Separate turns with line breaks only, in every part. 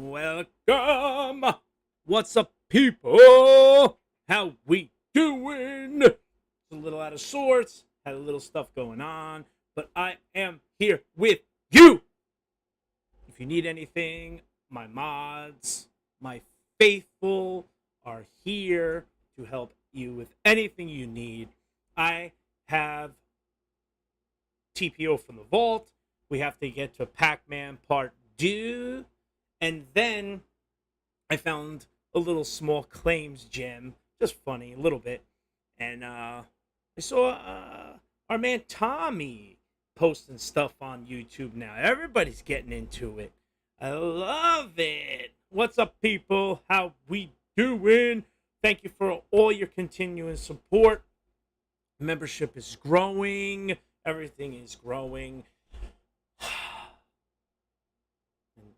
Welcome. What's up, people? How we doing? It's a little out of sorts. Had a little stuff going on, but I am here with you. If you need anything, my mods, my faithful are here to help you with anything you need. I have TPO from the vault. We have to get to Pac-Man Part 2. And then I found a little small claims gem. Just funny, a little bit. And I saw our man Tommy posting stuff on YouTube now. Everybody's getting into it. I love it. What's up, people? How we doing? Thank you for all your continuing support. Membership is growing. Everything is growing.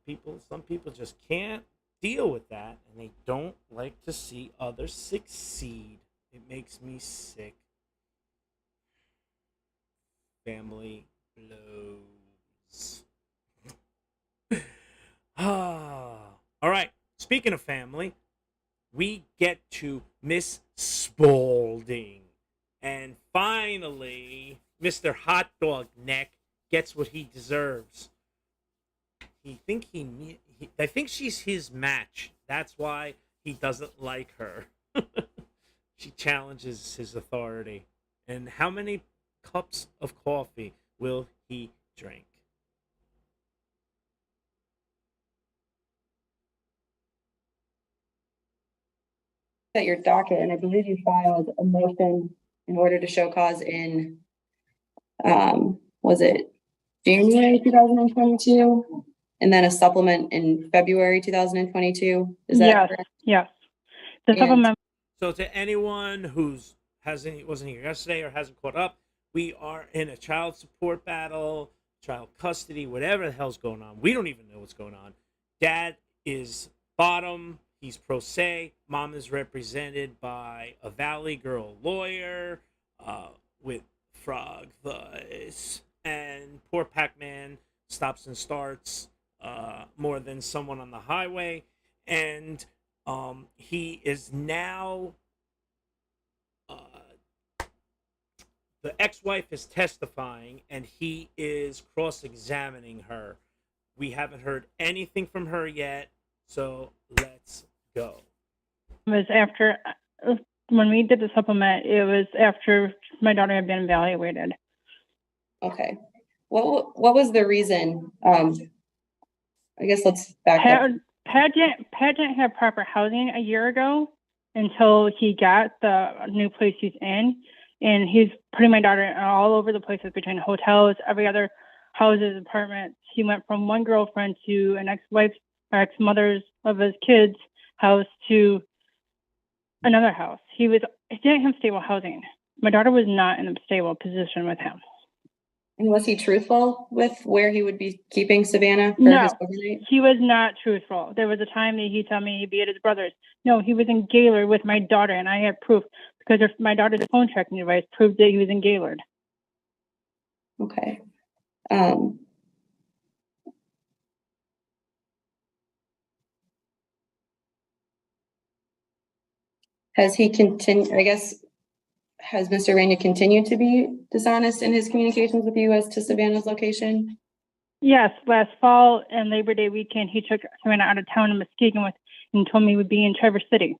And some people just can't deal with that, and they don't like to see others succeed. It makes me sick. Family blows. All right. Speaking of family, we get to Miss Spaulding. And finally, Mr. Hot Dog Neck gets what he deserves. I think she's his match. That's why he doesn't like her. She challenges his authority. And how many cups of coffee will he drink?
At your docket, and I believe you filed a motion in order to show cause in, was it January 2022? And then a supplement in February 2022? Is that
Yes,
correct?
yes. The
And-
supplement,
So to anyone who's wasn't here yesterday or hasn't caught up, we are in a child support battle, child custody, whatever the hell's going on. We don't even know what's going on. Dad is bottom. He's pro se. Mom is represented by a Valley Girl lawyer with frog voice. And poor Pac-Man stops and starts more than someone on the highway. And he is now... the ex-wife is testifying, and he is cross-examining her. We haven't heard anything from her yet, so let's go.
was after, when we did the supplement, it was after my daughter had been evaluated.
Okay. What was the reason? I guess let's back up.
Pat didn't have proper housing a year ago until he got the new place he's in. And he's putting my daughter all over the places between hotels, every other houses, apartments. He went from one girlfriend to an ex-wife or ex-mother's of his kids' house to another house. He didn't have stable housing. My daughter was not in a stable position with him.
And was he truthful with where he would be keeping Savannah for
No,
his overnight?
he was not truthful. There was a time that he told me he'd be at his brother's. No, he was in Gaylord with my daughter, and I have proof because my daughter's phone tracking device proved that he was in Gaylord.
Okay. Has he continued, I guess, has Mr. Rainier continued to be dishonest in his communications with you as to Savannah's location?
Yes, last fall and Labor Day weekend, he took Savannah out of town in Muskegon and told me he would be in Traverse City.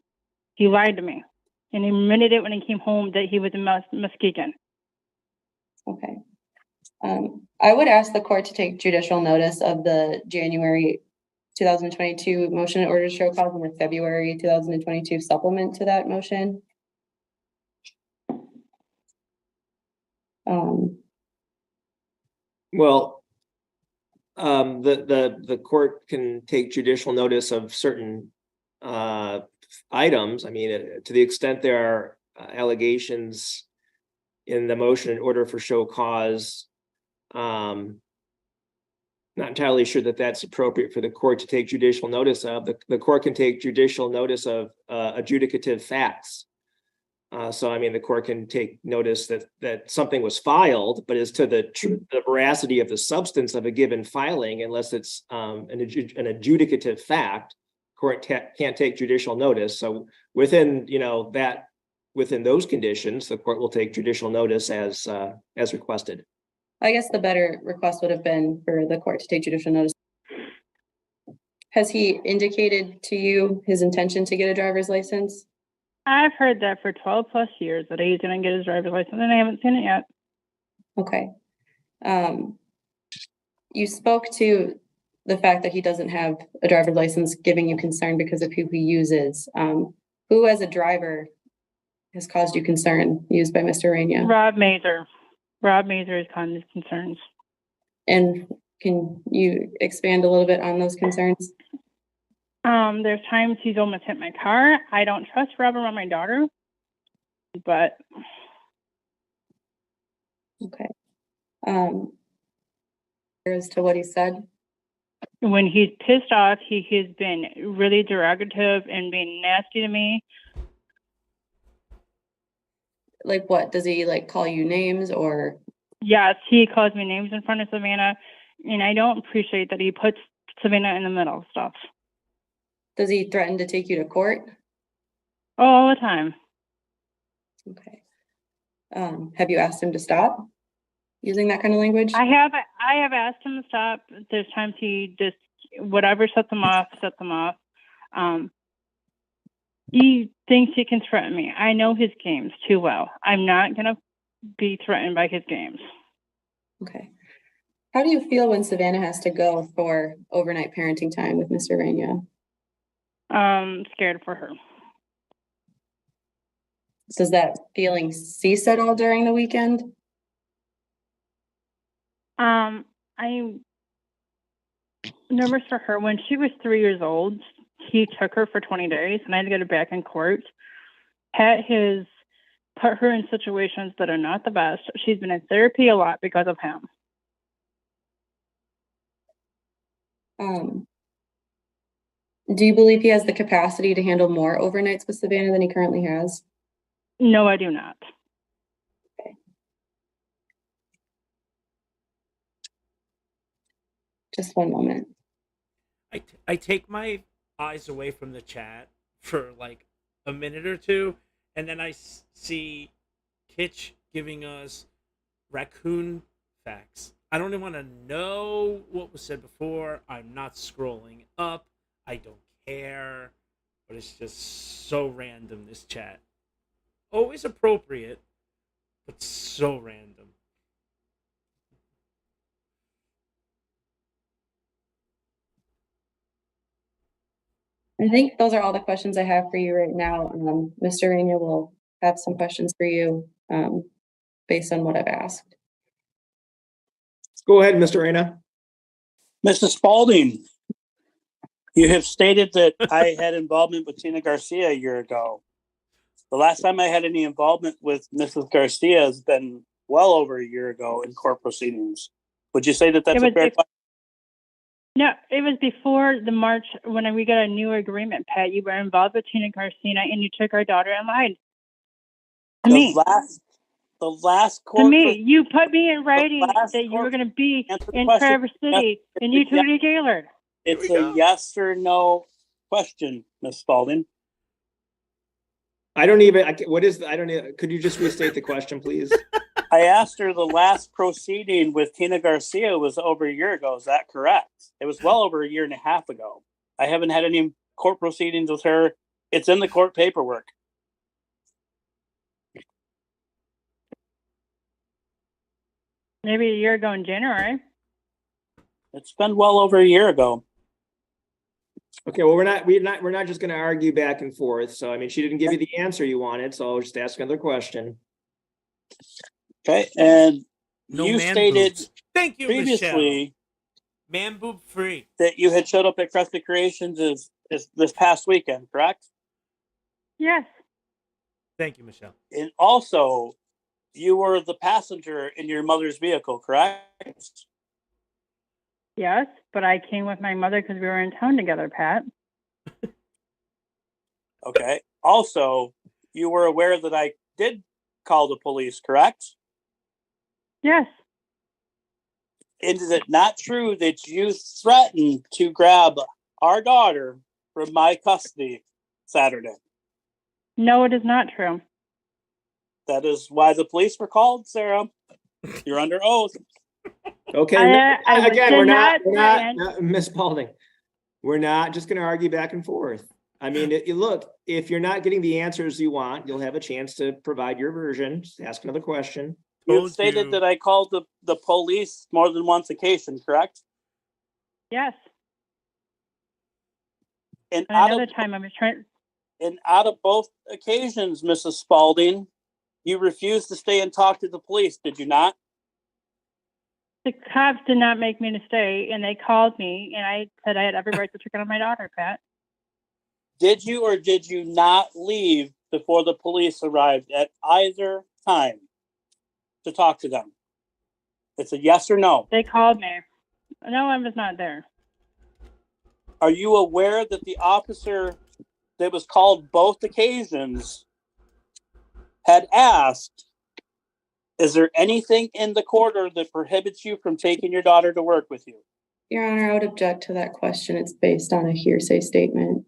He lied to me, and he admitted it when he came home that he was in Muskegon.
Okay. I would ask the court to take judicial notice of the January 2022 motion in order to show cause and the February 2022 supplement to that motion.
Well, the court can take judicial notice of certain items. I mean, to the extent there are allegations in the motion in order for show cause, not entirely sure that that's appropriate for the court to take judicial notice of. The court can take judicial notice of adjudicative facts. So, I mean, the court can take notice that something was filed, but as to the veracity of the substance of a given filing, unless it's an adjudicative fact, court can't take judicial notice. So within, within those conditions, the court will take judicial notice as requested.
I guess the better request would have been for the court to take judicial notice. Has he indicated to you his intention to get a driver's license?
I've heard that for 12 plus years that he's going to get his driver's license, and I haven't seen it yet.
Okay. You spoke to the fact that he doesn't have a driver's license giving you concern because of who he uses. Who as a driver has caused you concern used by Mr. Rainier?
Rob Mazer. Rob Mazer is causing his concerns.
And can you expand a little bit on those concerns?
There's times he's almost hit my car. I don't trust Rob around my daughter, but
Okay. As to what he said?
when he's pissed off, he has been really derogative and being nasty to me.
Like what? Does he like call you names or?
Yes, he calls me names in front of Savannah, and I don't appreciate that he puts Savannah in the middle of stuff.
Does he threaten to take you to court?
All the time.
Okay. Have you asked him to stop using that kind of language?
I have asked him to stop. There's times he just, whatever sets him off. He thinks he can threaten me. I know his games too well. I'm not going to be threatened by his games.
Okay. How do you feel when Savannah has to go for overnight parenting time with Mr. Rainier?
Scared for her.
Does that feeling cease at all during the weekend?
I'm nervous for her. When she was 3 years old, he took her for 20 days, and I had to get her back in court. Pat has put her in situations that are not the best. She's been in therapy a lot because of him.
Do you believe he has the capacity to handle more overnights with Savannah than he currently has?
No, I do not.
Okay. Just one moment.
I take my eyes away from the chat for like a minute or two, and then I see Kitch giving us raccoon facts. I don't even want to know what was said before. I'm not scrolling up. I don't care. But it's just so random, this chat. Always appropriate, but so random.
I think those are all the questions I have for you right now. Mr. Rainier will have some questions for you based on what I've asked.
Go ahead, Mr. Reyna.
Mrs. Spalding, you have stated that I had involvement with Tina Garcia a year ago. The last time I had any involvement with Mrs. Garcia has been well over a year ago in court proceedings. Would you say that that's a fair?
No, it was before the March when we got a new agreement, Pat. You were involved with Tina Garcia and you took our daughter and lied. To me.
The last court.
To me, you put me in writing that you were going to be in Traverse City and you took it to Gaylord.
It's a yes or no question, Ms. Spalding.
I don't even, what is, I don't even, could you just restate the question, please?
I asked her the last proceeding with Tina Garcia was over a year ago. Is that correct? It was well over a year and a half ago. I haven't had any court proceedings with her. It's in the court paperwork.
Maybe a year ago in January.
It's been well over a year ago.
Okay, well, we're not just going to argue back and forth. So, I mean, she didn't give you the answer you wanted, so I'll just ask another question.
Okay, and
No
you
man
stated
boobs. Thank you,
previously
Michelle. Man boob free.
that you had showed up at Crested Creations is this past weekend, correct?
Yes.
Thank you, Michelle.
And also, you were the passenger in your mother's vehicle, correct?
Yes, but I came with my mother because we were in town together, Pat.
Okay. Also, you were aware that I did call the police, correct?
Yes.
And is it not true that you threatened to grab our daughter from my custody Saturday?
No, it is not true.
That is why the police were called, Sarah. You're under oath.
Okay,
I
again,
did
we're not,
not
Miss Spalding, we're not just gonna argue back and forth. I mean, look, if you're not getting the answers you want, you'll have a chance to provide your version. Just ask another question.
You've
Told
stated
you.
that I called the police more than once occasion, correct?
Yes.
And
And another time I was trying.
out of both occasions, Mrs. Spalding, you refused to stay and talk to the police, did you not?
The cops did not make me to stay, and they called me, and I said I had every right to check on my daughter, Pat.
Did you or did you not leave before the police arrived at either time to talk to them? It's a yes or no.
They called me. No, I was not there.
Are you aware that the officer that was called both occasions had asked, is there anything in the quarter that prohibits you from taking your daughter to work with you?
Your Honor, I would object to that question. It's based on a hearsay statement.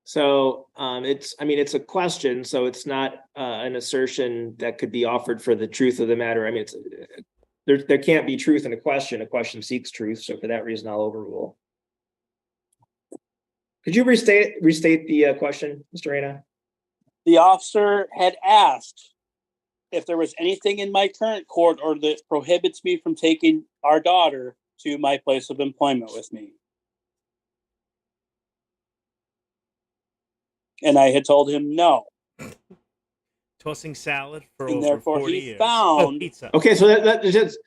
So it's a question, so it's not an assertion that could be offered for the truth of the matter. I mean, there can't be truth in a question. A question seeks truth, so for that reason, I'll overrule. Could you restate the question, Mr. Reyna?
The officer had asked if there was anything in my current court order that prohibits me from taking our daughter to my place of employment with me. And I had told him no.
Tossing salad for
And
over
therefore
40
he
years.
found-
Pizza.
Okay, so that just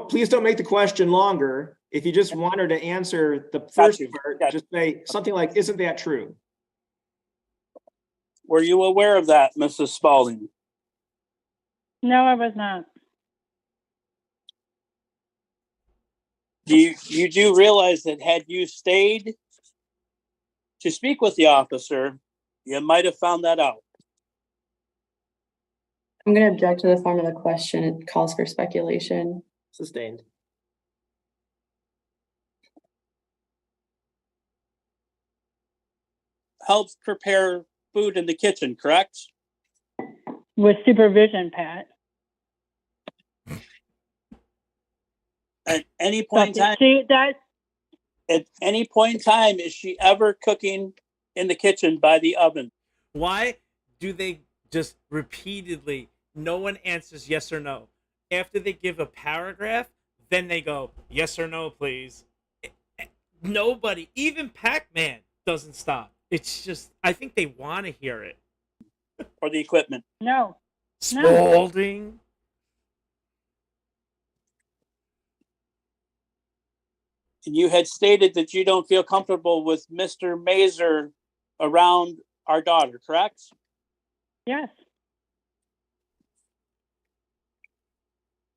please don't make the question longer. If you just want her to answer the first part, just say something like, "Isn't that true?"
Were you aware of that, Mrs. Spalding?
No, I was not.
You do realize that had you stayed to speak with the officer, you might have found that out.
I'm going to object to the form of the question. It calls for speculation.
Sustained.
Helps prepare food in the kitchen, correct?
With supervision, Pat.
At any point in time, is she ever cooking in the kitchen by the oven?
Why do they just repeatedly, no one answers yes or no? After they give a paragraph, then they go, yes or no, please. Nobody, even Pac-Man doesn't stop. It's just, I think they want to hear it.
Or the equipment?
No.
Spalding.
And you had stated that you don't feel comfortable with Mr. Mazer around our daughter, correct?
Yes.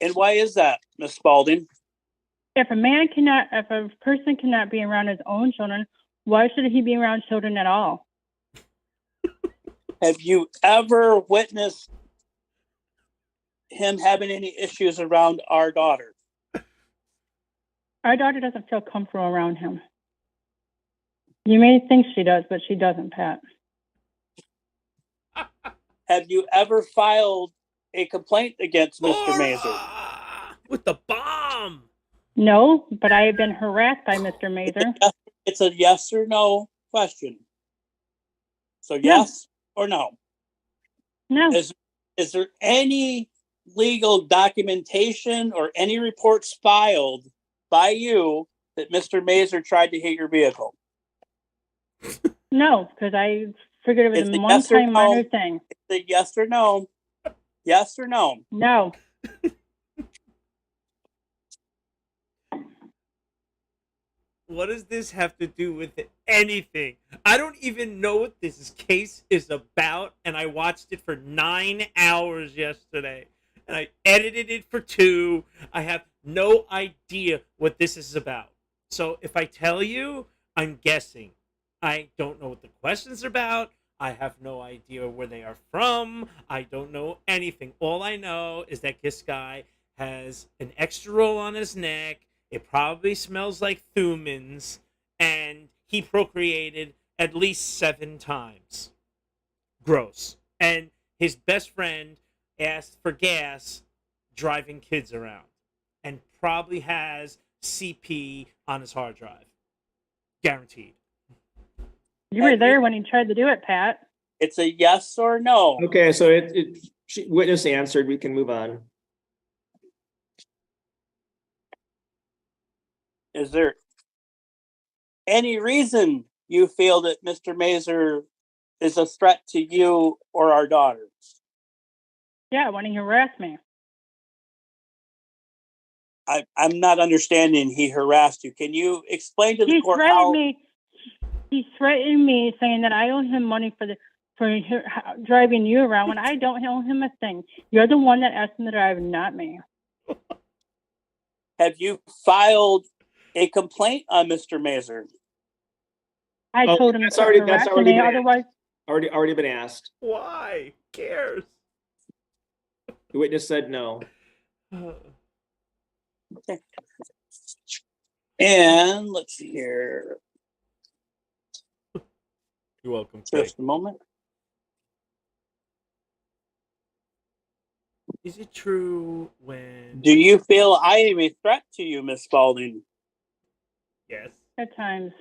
And why is that, Miss Spalding?
If a person cannot be around his own children, why should he be around children at all?
Have you ever witnessed him having any issues around our daughter?
Our daughter doesn't feel comfortable around him. You may think she does, but she doesn't, Pat.
Have you ever filed a complaint against Mr. Mazer?
With the bomb.
No, but I have been harassed by Mr. Mazer.
It's a yes or no question. So yes or no?
No.
Is there any legal documentation or any reports filed by you that Mr. Mazer tried to hit your vehicle?
No, because I figured it was
It's
a
a yes or
one-time
no.
minor thing.
It's a yes or no. Yes or no?
No.
What does this have to do with anything? I don't even know what this case is about, and I watched it for 9 hours yesterday, and I edited it for 2. I have no idea what this is about. So if I tell you, I'm guessing. I don't know what the questions are about. I have no idea where they are from. I don't know anything. All I know is that this guy has an extra roll on his neck. It probably smells like Thumans, and he procreated at least 7 times. Gross. And his best friend asked for gas driving kids around, and probably has CP on his hard drive. Guaranteed.
You were there when he tried to do it, Pat.
It's a yes or no.
Okay, so witness answered, we can move on.
Is there any reason you feel that Mr. Mazer is a threat to you or our daughters?
Yeah, when he harassed me.
I'm not understanding. He harassed you. Can you explain to the
He
court
threatened
how?
me. He threatened me, saying that I owe him money for driving you around when I don't owe him a thing. You're the one that asked him to drive, not me.
Have you filed a complaint on Mr. Mazer?
I
Oh,
told him
that's
to
already-
quit
that's
harassing
already
me.
been asked.
Otherwise,
Already been asked.
Why? Who cares?
The witness said no.
And let's see here.
You're welcome. Kay.
Just a moment.
Is it true when...
Do you feel I am a threat to you, Miss Spalding?
Yes.
at times.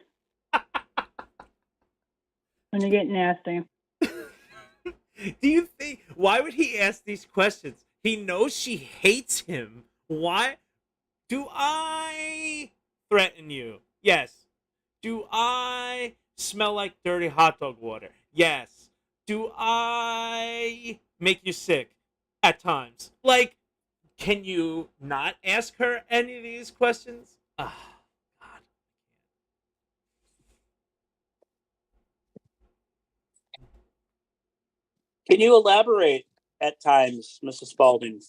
When you get nasty.
Do you think... Why would he ask these questions? He knows she hates him. Why? Do I threaten you? Yes. Do I smell like dirty hot dog water? Yes. Do I make you sick? At times. Like, can you not ask her any of these questions? Ah, God.
Can you elaborate at times, Mrs. Spalding?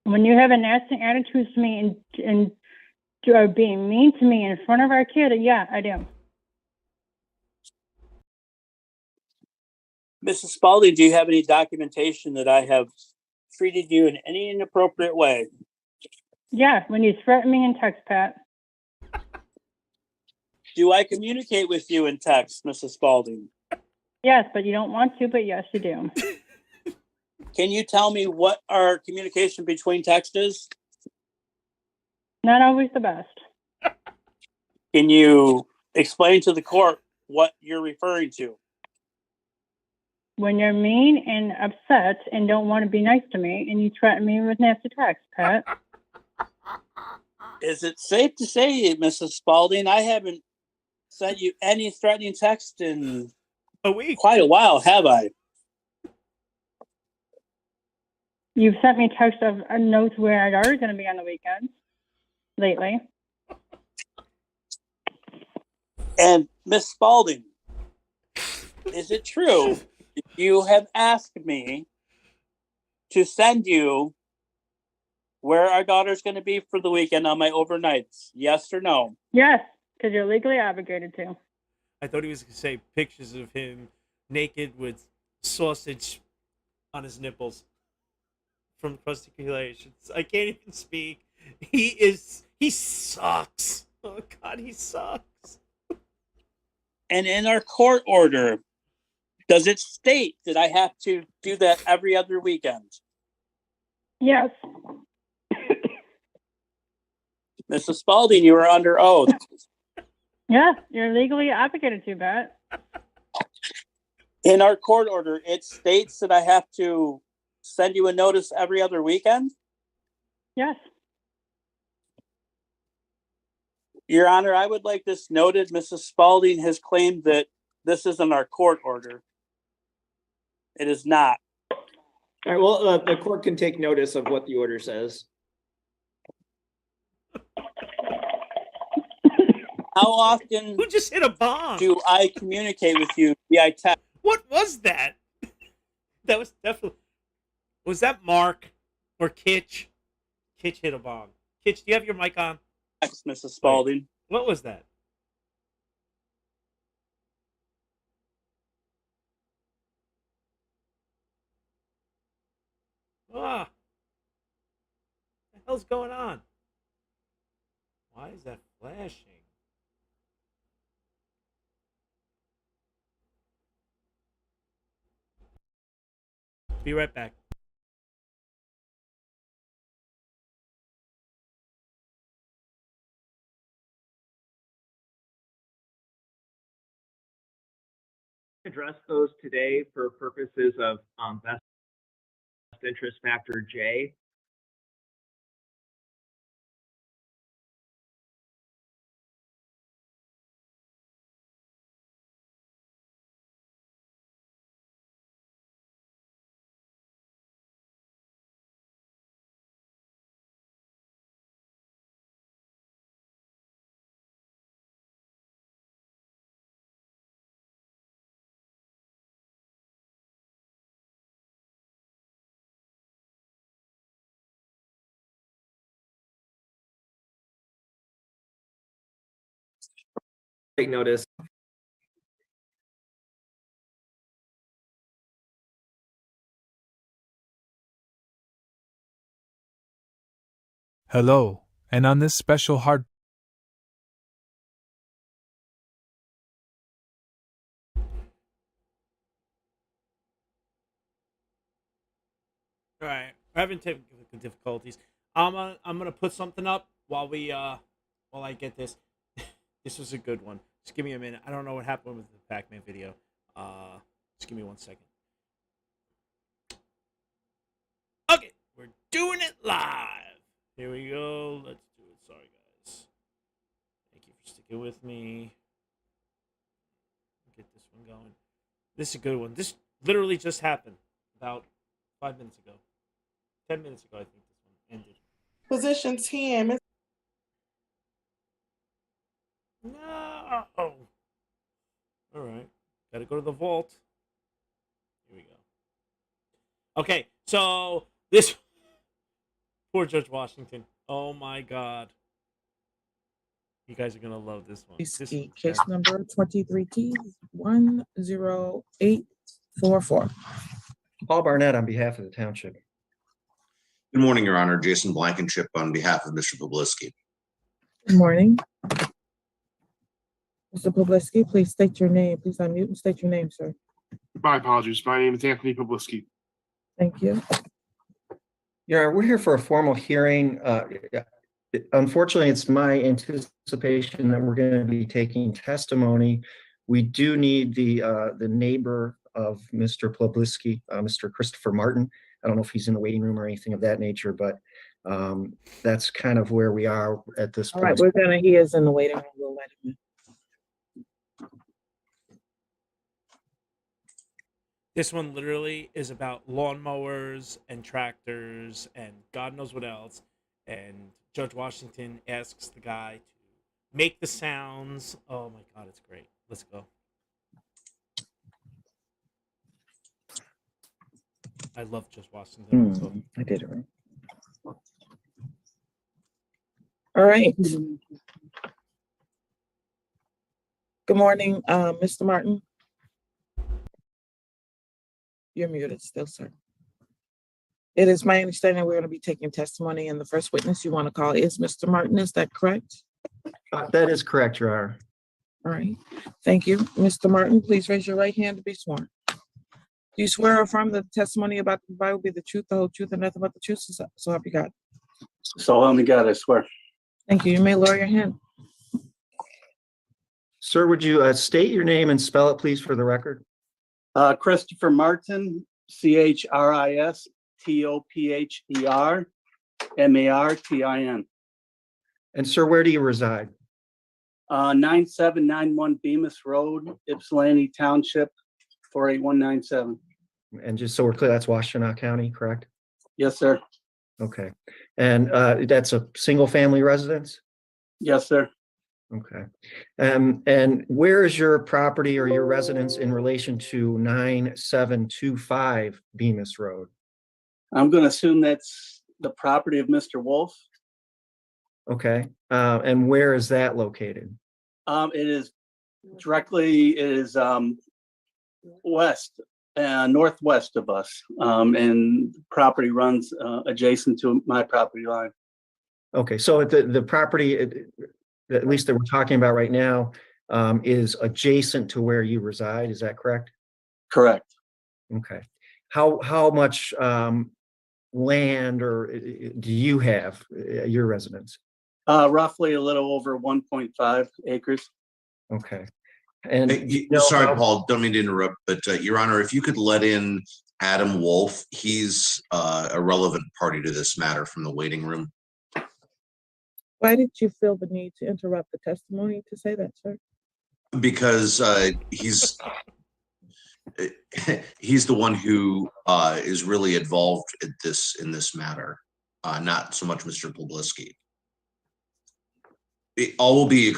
When you have a nasty attitude to me and are being mean to me in front of our kid, yeah, I do.
Mrs. Spalding, do you have any documentation that I have treated you in any inappropriate way?
Yeah, when you threaten me in text, Pat.
Do I communicate with you in text, Mrs. Spalding?
Yes, but you don't want to, but yes, you do.
Can you tell me what our communication between text is?
Not always the best.
Can you explain to the court what you're referring to?
When you're mean and upset and don't want to be nice to me and you threaten me with nasty text, Pat.
Is it safe to say, Mrs. Spalding, I haven't sent you any threatening text in
A week.
quite a while, have I?
You've sent me text of notes where our daughter's going to be on the weekends lately.
And Miss Spalding, is it true you have asked me to send you where our daughter's going to be for the weekend on my overnights? Yes or no?
Yes, because you're legally obligated to.
I thought he was going to say pictures of him naked with sausage on his nipples from Crusticulations. I can't even speak. He sucks. Oh, God, he sucks.
And in our court order, does it state that I have to do that every other weekend?
Yes.
Mrs. Spalding, you are under oath.
Yeah, you're legally obligated to, Pat.
In our court order, it states that I have to send you a notice every other weekend?
Yes.
Your Honor, I would like this noted. Mrs. Spalding has claimed that this isn't our court order. It is not.
All right, well, the court can take notice of what the order says.
How often
Who just hit a bomb?
do I communicate with you via text?
What was that? That was definitely... Was that Mark or Kitch? Kitch hit a bomb. Kitch, do you have your mic on?
Mrs. Spalding.
What was that? Ah, what the hell's going on? Why is that flashing? Be right back.
Address those today for purposes of best interest factor J.
Take notice.
Hello, and on this special hard
All right, we're having technical difficulties. I'm gonna put something up while I get this. This was a good one. Just give me a minute. I don't know what happened with the Pac-Man video. Just give me 1 second. Okay, we're doing it live. Here we go. Let's do it. Sorry, guys. Thank you for sticking with me. Get this one going. This is a good one. This literally just happened about 5 minutes ago. 10 minutes ago, I think this one ended.
Position 10.
No. All right. Got to go to the vault. Here we go. Okay, so this poor Judge Washington. Oh my God. You guys are gonna love this one. This
Case
one's terrible.
number 23T 10844.
Paul Barnett on behalf of the township.
Good morning, Your Honor. Jason Blankenship on behalf of Mr. Poblisky.
Good morning. Mr. Poblisky, please state your name. Please unmute and state your name, sir.
My apologies. My name is Anthony Poblisky.
Thank you.
Yeah, we're here for a formal hearing. Unfortunately, it's my anticipation that we're going to be taking testimony. We do need the neighbor of Mr. Poblisky, Mr. Christopher Martin. I don't know if he's in the waiting room or anything of that nature, but that's kind of where we are at this
All
point.
right, he is in the waiting room. We'll let him in.
This one literally is about lawnmowers and tractors and God knows what else. And Judge Washington asks the guy to make the sounds. Oh my God, it's great. Let's go. I love Judge Washington.
I did it right.
All right. Good morning, Mr. Martin. You're muted still, sir. It is my understanding we're going to be taking testimony, and the first witness you want to call is Mr. Martin. Is that correct?
That is correct, Your Honor.
All right. Thank you. Mr. Martin, please raise your right hand to be sworn. Do you swear or affirm that the testimony about the Bible will be the truth, the whole truth, and nothing but the truth? So help you God.
So help me God, I swear.
Thank you. You may lower your hand.
Sir, would you state your name and spell it, please, for the record?
Christopher Martin, ChristopherMartin.
And sir, where do you reside?
9791 Bemis Road, Ypsilanti Township, 48197.
And just so we're clear, that's Washtenaw County, correct?
Yes, sir.
Okay. And that's a single family residence?
Yes, sir.
Okay. And where is your property or your residence in relation to 9725 Bemis Road?
I'm going to assume that's the property of Mr. Wolf.
Okay. And where is that located?
It is west northwest of us, and property runs adjacent to my property line.
Okay, so the property, at least that we're talking about right now, is adjacent to where you reside, is that correct?
Correct.
Okay. How much land or do you have your residence?
Roughly a little over 1.5 acres.
Okay. And
Sorry, Paul, don't mean to interrupt, but Your Honor, if you could let in Adam Wolf, he's a relevant party to this matter from the waiting room.
Why did you feel the need to interrupt the testimony to say that, sir?
Because he's the one who is really involved in this matter, not so much Mr. Poblisky. All will be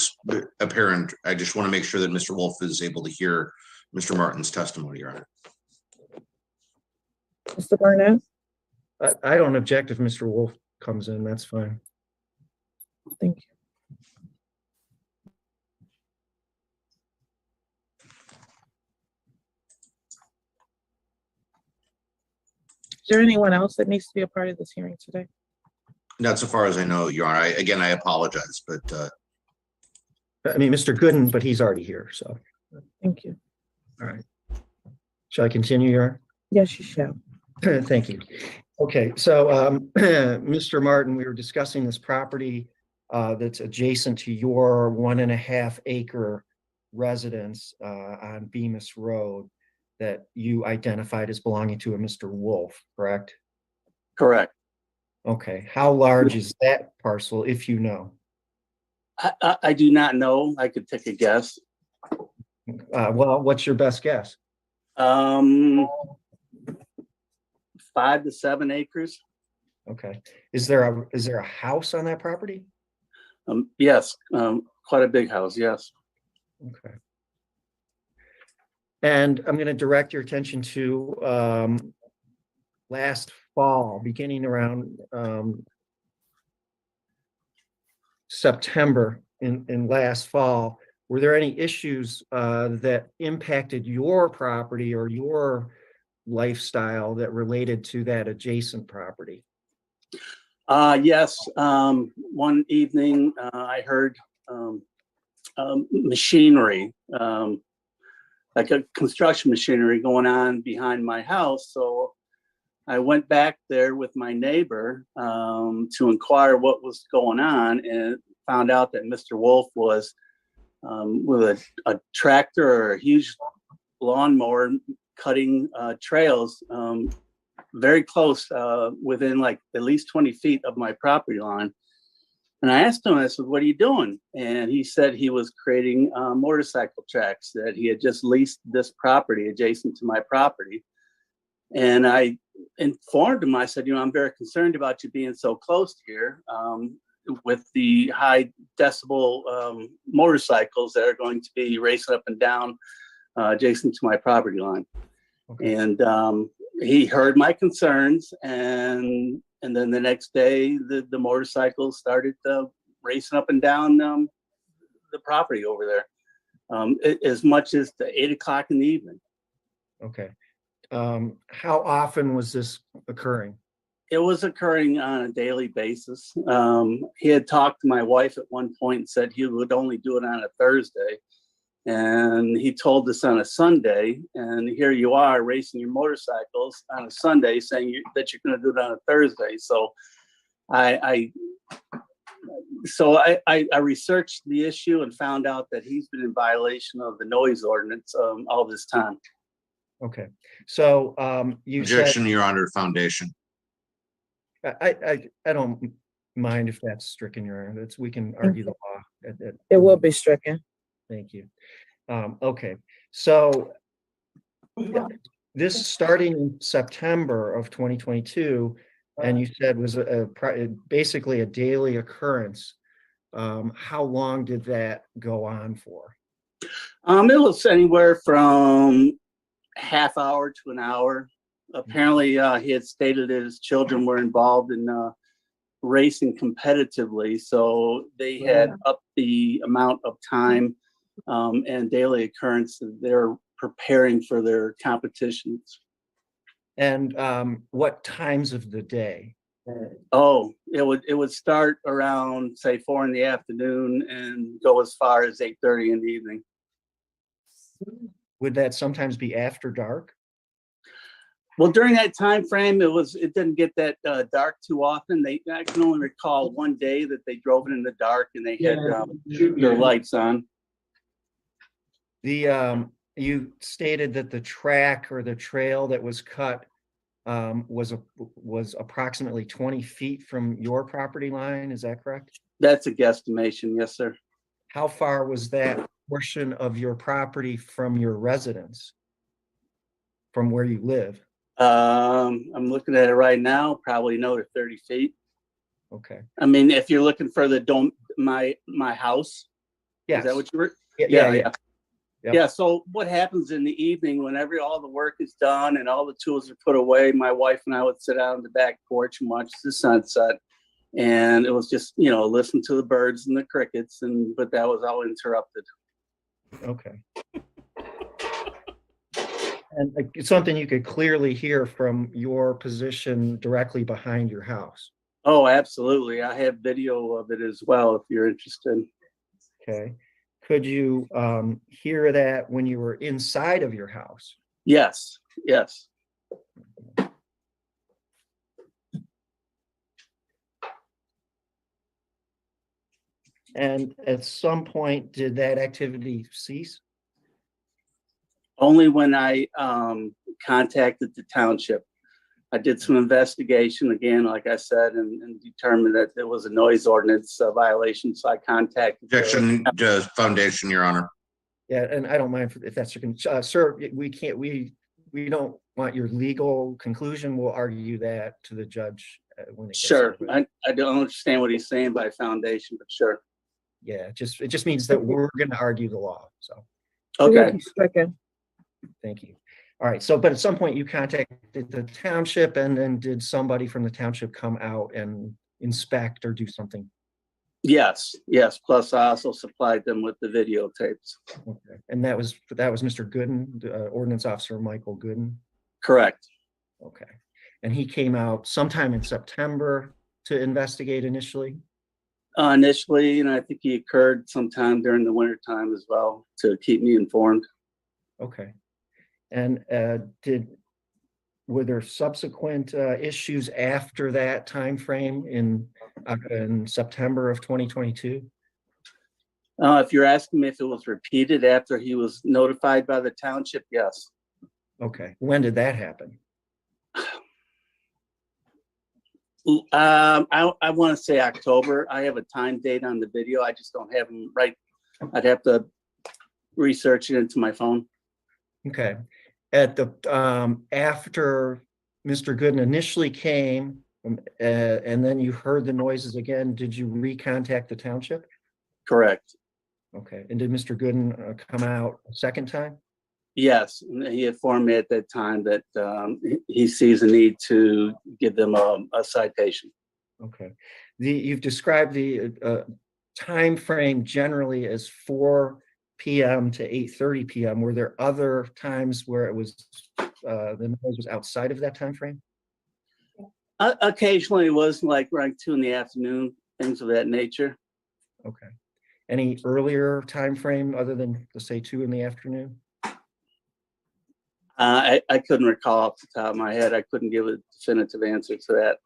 apparent. I just want to make sure that Mr. Wolf is able to hear Mr. Martin's testimony, Your Honor.
Mr. Barnett?
I don't object if Mr. Wolf comes in, that's fine.
Thank you. Is there anyone else that needs to be a part of this hearing today?
Not so far as I know, Your Honor. I apologize, but
I mean, Mr. Gooden, but he's already here, so.
Thank you.
All right. Shall I continue, Your Honor?
Yes, you shall.
Thank you. Okay, so Mr. Martin, we were discussing this property that's adjacent to your 1.5 acre residence on Bemis Road that you identified as belonging to a Mr. Wolf, correct?
Correct.
Okay, how large is that parcel, if you know?
I do not know. I could take a guess.
Well, what's your best guess?
5 to 7 acres.
Okay, is there a house on that property?
Yes, quite a big house. Yes.
Okay. And I'm going to direct your attention to last fall, beginning around September in last fall. Were there any issues that impacted your property or your lifestyle that related to that adjacent property?
Yes. One evening, I heard machinery, like a construction machinery going on behind my house. So I went back there with my neighbor to inquire what was going on, and found out that Mr. Wolf was with a tractor or a huge lawnmower cutting trails very close, within like at least 20 feet of my property line. And I asked him, I said, "What are you doing?" And he said he was creating motorcycle tracks, that he had just leased this property adjacent to my property. And I informed him, I said, "I'm very concerned about you being so close here with the high decibel motorcycles that are going to be racing up and down adjacent to my property line." Okay. And he heard my concerns, and then the next day, the motorcycles started racing up and down the property over there, as much as to 8 o'clock in the evening.
Okay. How often was this occurring?
It was occurring on a daily basis. He had talked to my wife at one point and said he would only do it on a Thursday. And he told us on a Sunday, and here you are racing your motorcycles on a Sunday saying that you're going to do it on a Thursday. So I researched the issue and found out that he's been in violation of the noise ordinance all this time.
Okay. So you
Objection,
said,
Your Honor, foundation.
I don't mind if that's stricken, Your Honor. We can argue the law.
It will be stricken.
Thank you. Okay, so this starting in September of 2022, and you said was basically a daily occurrence. How long did that go on for?
It was anywhere from half hour to an hour. Apparently, he had stated that his children were involved in racing competitively, so they had upped the amount of time and daily occurrence that they're preparing for their competitions.
And what times of the day?
Oh, it would start around, say, 4 in the afternoon and go as far as 8:30 in the evening.
Would that sometimes be after dark?
Well, during that time frame, it didn't get that dark too often. I can only recall one day that they drove it in the dark and they had their lights on.
You stated that the track or the trail that was cut was approximately 20 feet from your property line. Is that correct?
That's a guesstimation, yes, sir.
How far was that portion of your property from your residence, from where you live?
I'm looking at it right now, probably another 30 feet.
Okay.
I mean, if you're looking for the my house,
Yes.
is that what you were?
Yeah. Yep.
Yeah. So what happens in the evening when all the work is done and all the tools are put away, my wife and I would sit out on the back porch and watch the sunset. And it was just, listen to the birds and the crickets, but that was all interrupted.
Okay. And it's something you could clearly hear from your position directly behind your house.
Oh, absolutely. I have video of it as well, if you're interested.
Okay. Could you hear that when you were inside of your house?
Yes.
And at some point, did that activity cease?
Only when I contacted the township. I did some investigation again, like I said, and determined that there was a noise ordinance violation. So I contacted.
Objection to foundation, Your Honor.
Yeah, and I don't mind if that's your sir. We don't want your legal conclusion. We'll argue that to the judge when it gets
Sure.
over.
I don't understand what he's saying by foundation, but sure.
Yeah, it just means that we're going to argue the law. So.
Okay.
Thank you. All right. So, but at some point you contacted the township, and then did somebody from the township come out and inspect or do something?
Yes. Plus I also supplied them with the videotapes.
Okay. And that was Mr. Gooden, Ordinance Officer Michael Gooden?
Correct.
Okay. And he came out sometime in September to investigate initially?
Initially, I think he occurred sometime during the winter time as well to keep me informed.
Okay. And were there subsequent issues after that time frame in September of 2022?
If you're asking me if it was repeated after he was notified by the township, yes.
Okay. When did that happen?
I want to say October. I have a time date on the video. I just don't have them right. I'd have to research it into my phone.
Okay. At the after Mr. Gooden initially came, and then you heard the noises again, did you recontact the township?
Correct.
Okay. And did Mr. Gooden come out a second time?
Yes, and he informed me at that time that he sees a need to give them a citation.
Okay. You've described the time frame generally as 4 p.m. to 8:30 p.m. Were there other times where it was the noise was outside of that time frame?
Occasionally, it was like around 2 in the afternoon, things of that nature.
Okay. Any earlier time frame other than, let's say, 2 in the afternoon?
I couldn't recall off the top of my head. I couldn't give a definitive answer to that.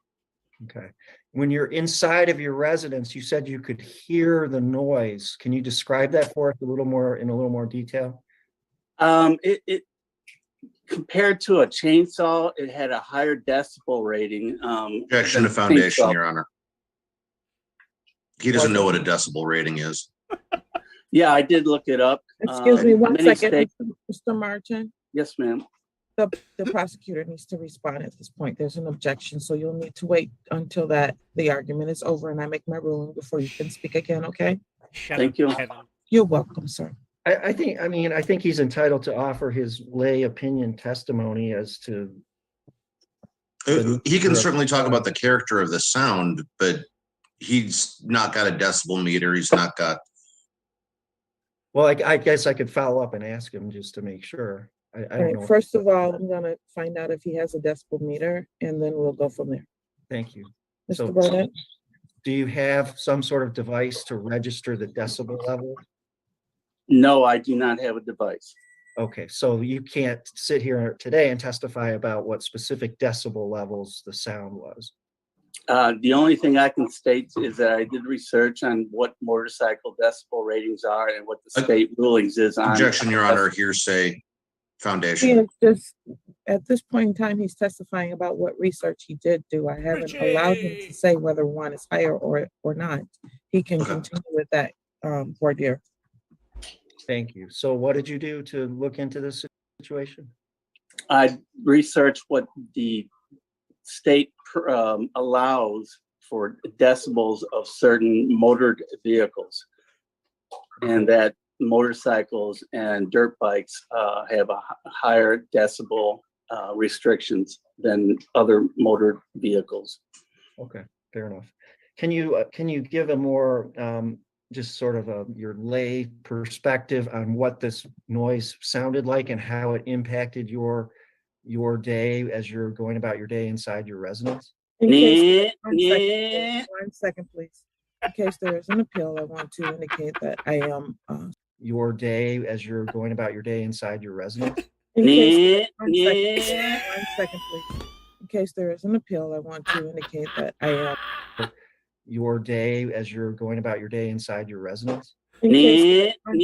Okay. When you're inside of your residence, you said you could hear the noise. Can you describe that for us in a little more detail?
It compared to a chainsaw, it had a higher decibel rating.
Objection to foundation, Your Honor. He doesn't know what a decibel rating is.
Yeah, I did look it up.
Excuse me one second,
states.
Mr. Martin.
Yes, ma'am.
The prosecutor needs to respond at this point. There's an objection, so you'll need to wait until the argument is over and I make my ruling before you can speak again, okay?
Thank you.
You're welcome, sir.
I think he's entitled to offer his lay opinion testimony as to.
He can certainly talk about the character of the sound, but he's not got a decibel meter. He's not got.
Well, I guess I could follow up and ask him just to make sure. I
All
don't
right,
know.
first of all, I'm gonna find out if he has a decibel meter, and then we'll go from there.
Thank you.
Mr.
So
Burnett?
do you have some sort of device to register the decibel level?
No, I do not have a device.
Okay, so you can't sit here today and testify about what specific decibel levels the sound was.
The only thing I can state is that I did research on what motorcycle decibel ratings are and what the state rulings is on.
Objection, Your Honor, hearsay
He
foundation.
is just, at this point in time, he's testifying about what research he did do. I haven't allowed him to say whether one is higher or not. He can
Okay.
continue with that, voir dire.
Thank you. So what did you do to look into this situation?
I researched what the state allows for decibels of certain motored vehicles, and that motorcycles and dirt bikes have a higher decibel restrictions than other motor vehicles.
Okay, fair enough. Can you give a more just sort of your lay perspective on what this noise sounded like and how it impacted your day as you're going about your day inside your residence?
In case, one second, please. In case there is an appeal, I want to indicate that I am.
Your day as you're going about your day inside your residence?
In case, one second, please. In case there is an appeal, I want to indicate that I am.
Your day as you're going about your day inside your residence?
In case, one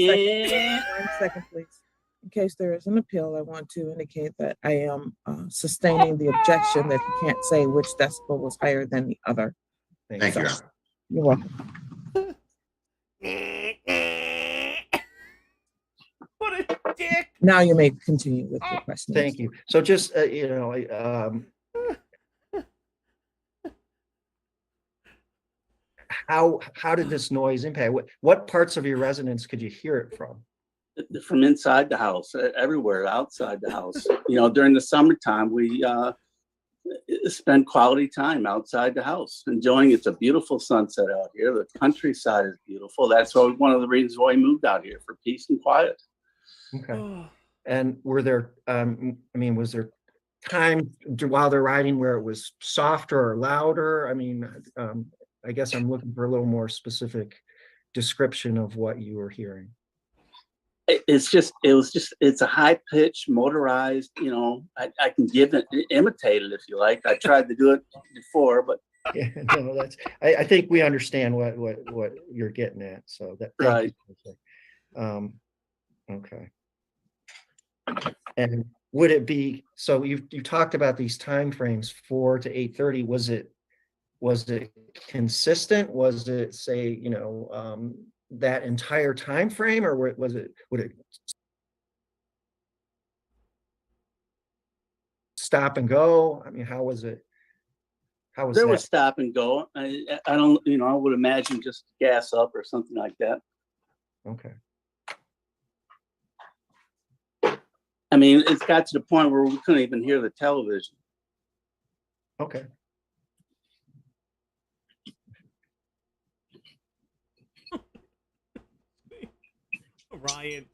second, please. In case there is an appeal, I want to indicate that I am sustaining the objection that he can't say which decibel was higher than the other.
Thank you.
You're welcome.
What a dick.
Now you may continue with your question.
Thank you. So just, how did this noise impact? What parts of your residence could you hear it from?
From inside the house, everywhere outside the house. During the summertime, we spend quality time outside the house, enjoying. It's a beautiful sunset out here. The countryside is beautiful. That's one of the reasons why we moved out here, for peace and quiet.
Okay. And were there, was there time while they're riding where it was softer or louder? I guess I'm looking for a little more specific description of what you were hearing.
It's a high pitched motorized, I can imitate it if you like. I tried to do it before, but
yeah, no, I think we understand what you're getting at. So that,
right.
Okay. And would it be, so you talked about these timeframes, 4 to 8:30, was it consistent? Was it, say, that entire time frame, or would it stop and go? How was it?
There was stop and go. I don't, I would imagine just gas up or something like that.
Okay.
It's got to the point where we couldn't even hear the television.
Okay.
Ryan,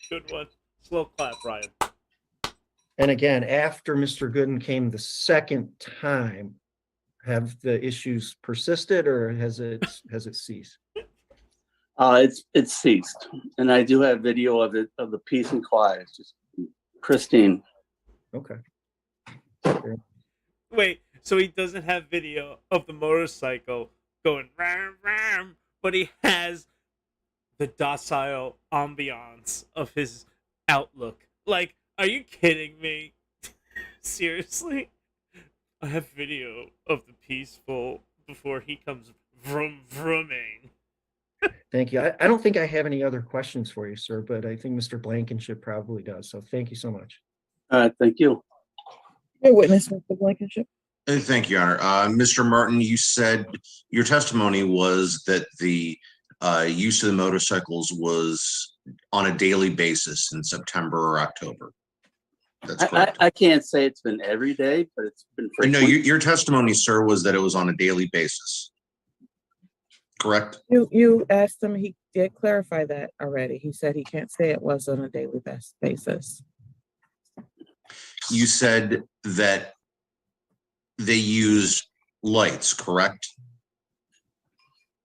good one. Slow clap, Ryan.
And again, after Mr. Gooden came the second time, have the issues persisted, or has it ceased?
It's ceased, and I do have video of the peace and quiet. It's just pristine.
Okay.
Wait, so he doesn't have video of the motorcycle going ram ram, but he has the docile ambiance of his outlook. Like, are you kidding me? Seriously? I have video of the peaceful before he comes vroom vrooming.
Thank you. I don't think I have any other questions for you, sir, but I think Mr. Blankenship probably does. So thank you so much.
Thank you.
Your witness, Mr. Blankenship.
Thank you, Your Honor. Mr. Martin, you said your testimony was that the use of the motorcycles was on a daily basis in September or October. That's correct.
I can't say it's been every day, but it's been frequent.
No, your testimony, sir, was that it was on a daily basis. Correct?
You asked him, he did clarify that already. He said he can't say it was on a daily basis.
You said that they use lights, correct?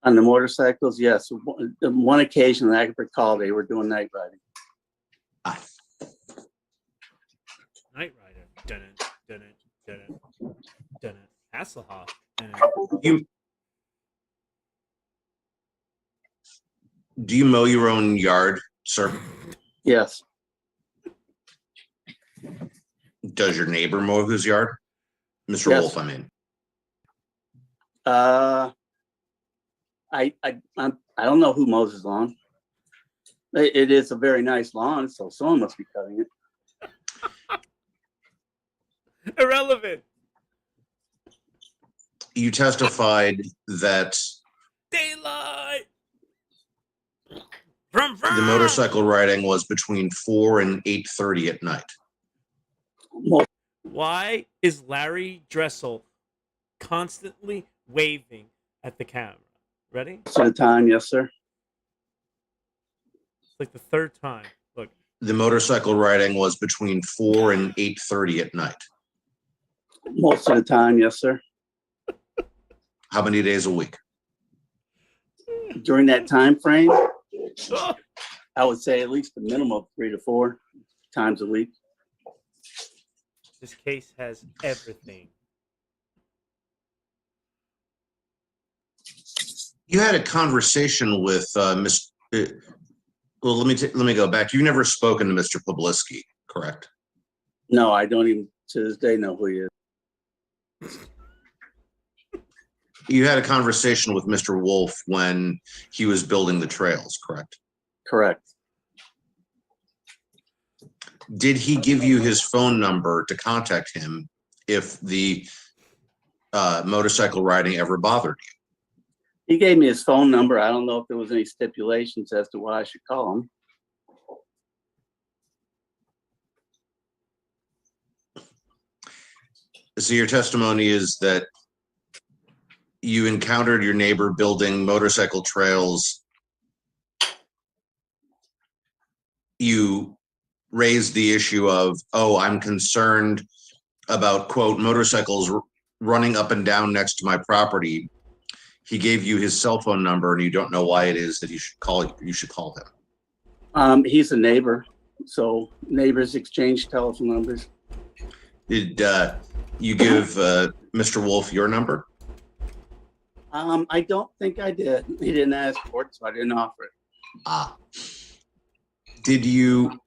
On the motorcycles, yes. One occasion that I could recall, they were doing night riding.
Knight Rider. Dun it, dun it, dun it, dun it. Hasselhoff.
Do you mow your own yard, sir?
Yes.
Does your neighbor mow his yard? Mr.
Yes.
Wolf, I mean.
I don't know who mows his lawn. It is a very nice lawn, so someone must be cutting it.
Irrelevant.
You testified that
Daylight.
the motorcycle riding was between 4 and 8:30 at night.
Why is Larry Dressel constantly waving at the camera? Ready?
Most of the time, yes, sir.
It's like the third time. Look.
The motorcycle riding was between 4 and 8:30 at night.
Most of the time, yes, sir.
How many days a week?
During that time frame, I would say at least a minimum of 3 to 4 times a week.
This case has everything.
You had a conversation with Miss. Well, let me go back. You've never spoken to Mr. Poblisky, correct?
No, I don't even to this day know who he is.
You had a conversation with Mr. Wolf when he was building the trails, correct?
Correct.
Did he give you his phone number to contact him if the motorcycle riding ever bothered you?
He gave me his phone number. I don't know if there was any stipulations as to what I should call him.
So your testimony is that you encountered your neighbor building motorcycle trails. You raised the issue of, oh, I'm concerned about, quote, motorcycles running up and down next to my property. He gave you his cell phone number and you don't know why it is that you should call him.
He's a neighbor, so neighbors exchange telephone numbers.
Did you give Mr. Wolf your number?
I don't think I did. He didn't ask for it, so I didn't offer it.
Did you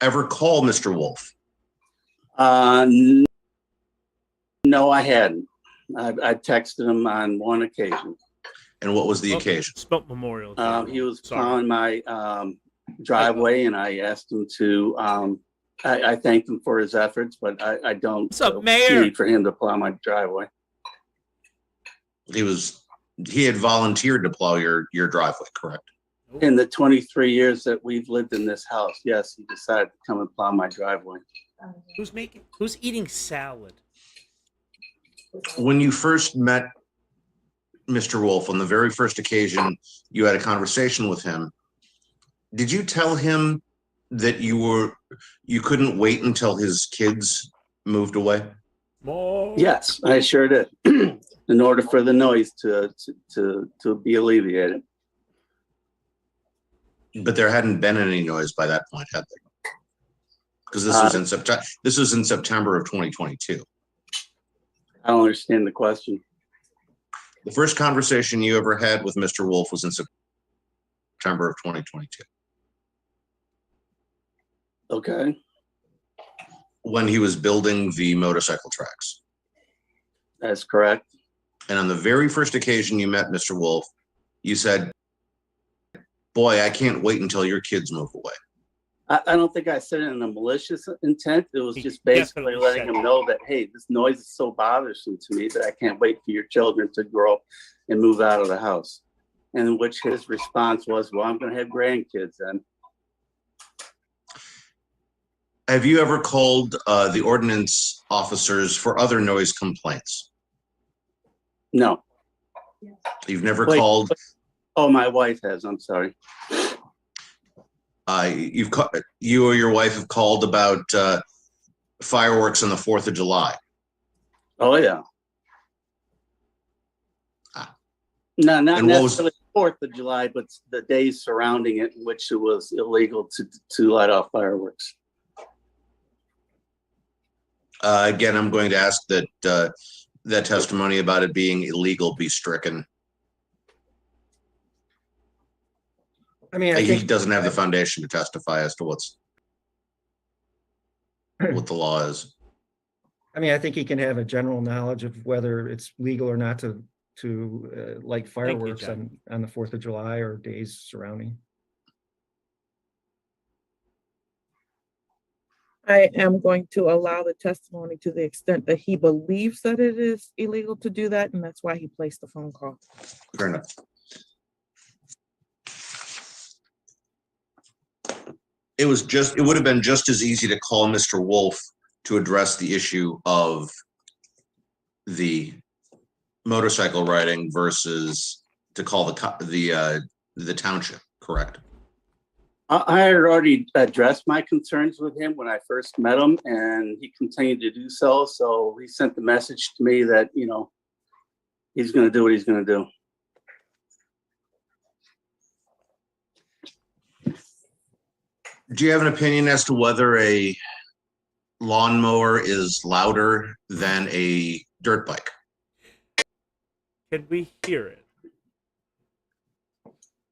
ever call Mr. Wolf?
No, I hadn't. I texted him on one occasion.
And what was the occasion?
Spelt Memorial Day.
He was plowing my driveway, and I asked him to. I thanked him for his efforts, but I don't
What's up, Mayor?
need for him to plow my driveway.
He had volunteered to plow your driveway, correct?
In the 23 years that we've lived in this house, yes, he decided to come and plow my driveway.
Who's eating salad?
When you first met Mr. Wolf, on the very first occasion you had a conversation with him, did you tell him that you couldn't wait until his kids moved away?
Yes, I sure did. In order for the noise to be alleviated.
But there hadn't been any noise by that point, had there? Because this was in September. This was in September of 2022.
I don't understand the question.
The first conversation you ever had with Mr. Wolf was in September of 2022.
Okay.
When he was building the motorcycle tracks.
That's correct.
And on the very first occasion you met Mr. Wolf, you said, boy, I can't wait until your kids move away.
I don't think I said it in a malicious intent. It was just basically letting him know that, hey, this noise is so bothersome to me that I can't wait for your children to grow up and move out of the house. And in which his response was, well, I'm going to have grandkids then.
Have you ever called the ordinance officers for other noise complaints?
No.
You've never called
Oh, my wife has, I'm sorry.
You or your wife have called about fireworks on the 4th of July.
Oh, yeah.
Ah.
No, not
And what was-
necessarily 4th of July, but the days surrounding it in which it was illegal to light off fireworks.
Again, I'm going to ask that that testimony about it being illegal be stricken.
I mean, I
He
think,
doesn't have the foundation to testify as to what the law is.
I mean, I think he can have a general knowledge of whether it's legal or not to light fireworks
Jack.
on the 4th of July or days surrounding.
I am going to allow the testimony to the extent that he believes that it is illegal to do that, and that's why he placed the phone call.
Fair enough. It would have been just as easy to call Mr. Wolf to address the issue of the motorcycle riding versus to call the township, correct?
I had already addressed my concerns with him when I first met him, and he continued to do so. So he sent the message to me that, he's going to do what he's going to do.
Do you have an opinion as to whether a lawnmower is louder than a dirt bike?
Can we hear it?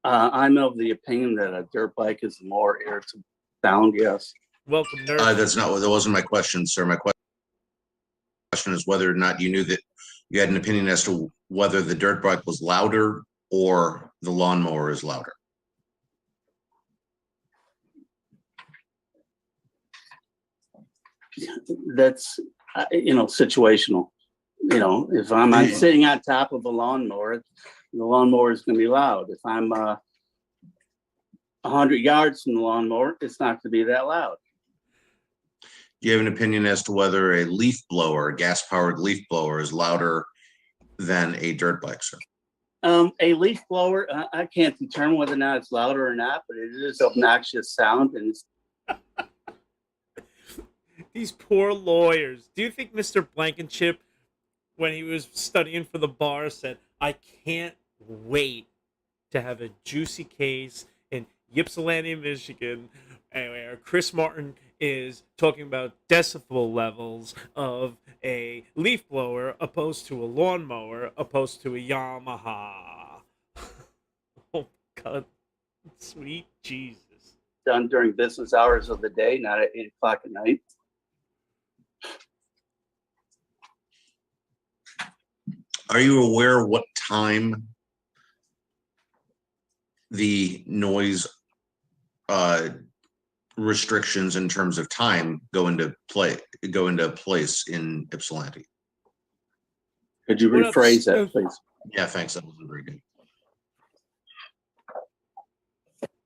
I'm of the opinion that a dirt bike is more irritable sound, yes.
Welcome, nerd.
That wasn't my question, sir. My question is whether or not you knew that you had an opinion as to whether the dirt bike was louder or the lawnmower is louder.
That's, situational. If I'm sitting on top of a lawnmower, the lawnmower is going to be loud. If I'm 100 yards from the lawnmower, it's not going to be that loud.
Do you have an opinion as to whether a leaf blower, a gas-powered leaf blower, is louder than a dirt bike, sir?
A leaf blower, I can't determine whether or not it's louder or not, but it is obnoxious sound, and it's
These poor lawyers. Do you think Mr. Blankenship, when he was studying for the bar, said, I can't wait to have a juicy case in Ypsilanti, Michigan, where Chris Martin is talking about decibel levels of a leaf blower opposed to a lawnmower opposed to a Yamaha. Oh, God. Sweet Jesus.
done during business hours of the day, not at 8 o'clock at night.
Are you aware what time the noise restrictions in terms of time go into place in Ypsilanti?
Could you rephrase that, please?
Yeah, thanks. That wasn't very good.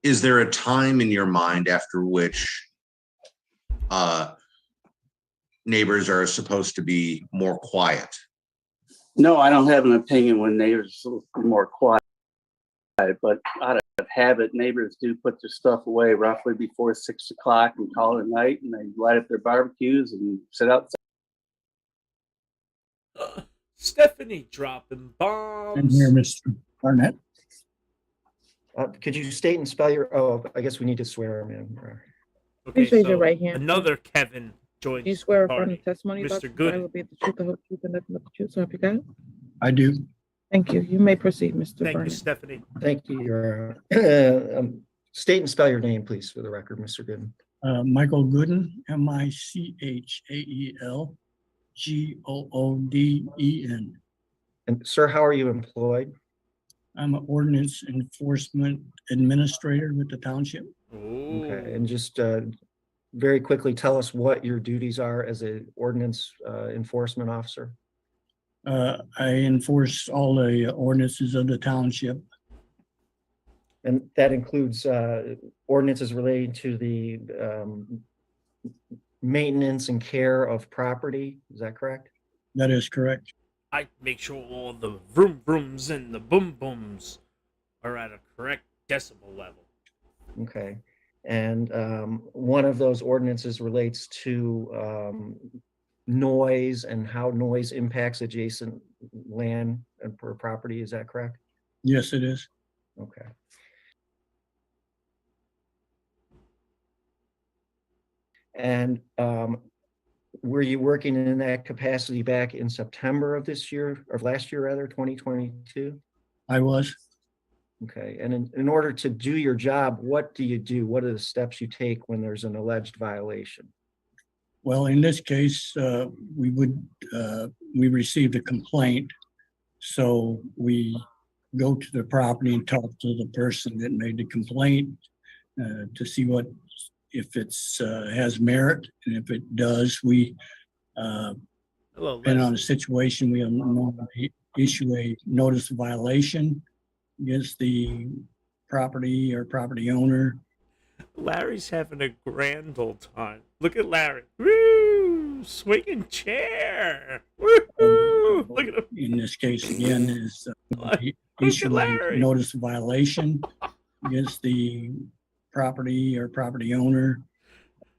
Is there a time in your mind after which neighbors are supposed to be more quiet?
No, I don't have an opinion when neighbors are more quiet, but out of habit, neighbors do put their stuff away roughly before 6 o'clock and call it a night, and they light up their barbecues and sit outside.
Stephanie dropping bombs.
And here, Mr. Barnett.
Could you state and spell your, I guess we need to swear him in.
Okay,
Please raise your right hand.
Another Kevin joins.
Do you swear
the
affirm the
party.
testimony about
Mr.
the will be the truth, the whole truth, and nothing but the truth, so help you God?
I do.
Thank you. You may proceed, Mr.
Thank you,
Barnett.
Stephanie.
Thank you, Your Honor. State and spell your name, please, for the record, Mr. Gooden.
Michael Gooden, MichaelGooden.
And sir, how are you employed?
I'm an ordinance enforcement administrator with the township.
Okay, and just very quickly tell us what your duties are as an ordinance enforcement officer.
I enforce all the ordinances of the township.
And that includes ordinances relating to the maintenance and care of property. Is that correct?
That is correct.
I make sure all the vroom vrooms and the boom booms are at a correct decibel level.
Okay. And one of those ordinances relates to noise and how noise impacts adjacent land and property. Is that correct?
Yes, it is.
Okay. And were you working in that capacity back in September of this year, or last year rather, 2022?
I was.
Okay, and in order to do your job, what do you do? What are the steps you take when there's an alleged violation?
Well, in this case, we received a complaint. So we go to the property and talk to the person that made the complaint to see if it's has merit. And if it does, we, depending on the situation, we normally issue a notice of violation against the property or property owner.
Larry's having a grand old time. Look at Larry. Woo! Swinging chair. Woo! Look at him.
In this case, again, is
issue
a notice of violation against the property or property owner.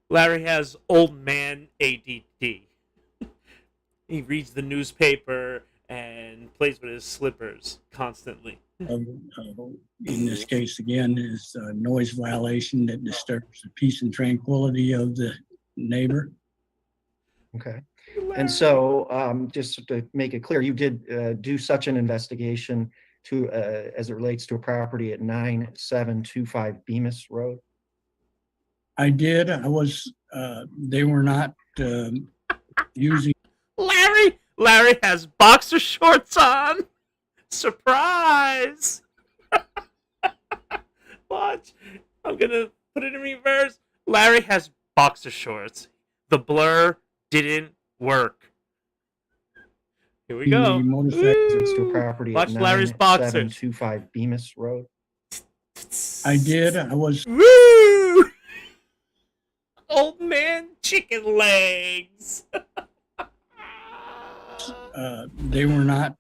Larry has old man ADD. He reads the newspaper and plays with his slippers constantly.
In this case, again, is a noise violation that disturbs the peace and tranquility of the neighbor.
Okay. And so just to make it clear, you did do such an investigation to as it relates to a property at 9725 Bemis Road?
I did. I was, they were not using.
Larry has boxer shorts on. Surprise! Watch. I'm gonna put it in reverse. Larry has boxer shorts. The blur didn't work. Here we go.
To a property
Watch
at
Larry's boxers.
9725 Bemis Road.
I did. I was.
Woo! Old man chicken legs.
They were not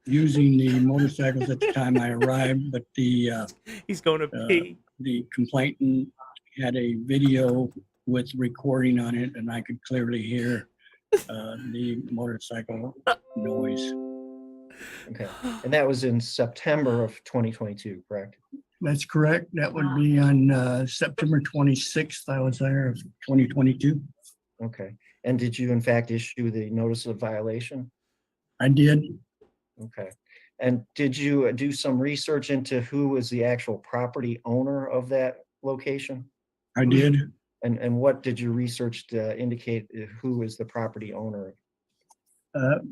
using the motorcycles at the time I arrived, but the
he's going to pee.
The complainant had a video with recording on it, and I could clearly hear the motorcycle noise.
Okay, and that was in September of 2022, correct?
That's correct. That would be on September 26th. I was there of 2022.
Okay, and did you in fact issue the notice of violation?
I did.
Okay, and did you do some research into who was the actual property owner of that location?
I did.
And what did your research to indicate who is the property owner?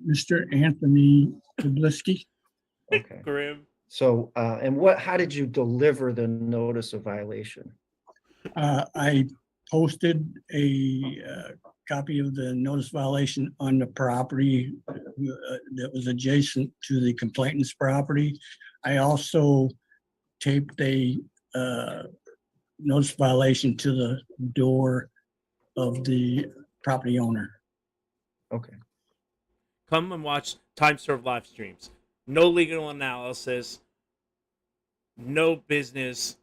Mr. Anthony Publiski.
Okay.
Grim.
So, and how did you deliver the notice of violation?
I posted a copy of the notice violation on the property that was adjacent to the complainant's property. I also taped a notice violation to the door of the property owner.
Okay.
Come and watch Time Served live streams. No legal analysis, no business,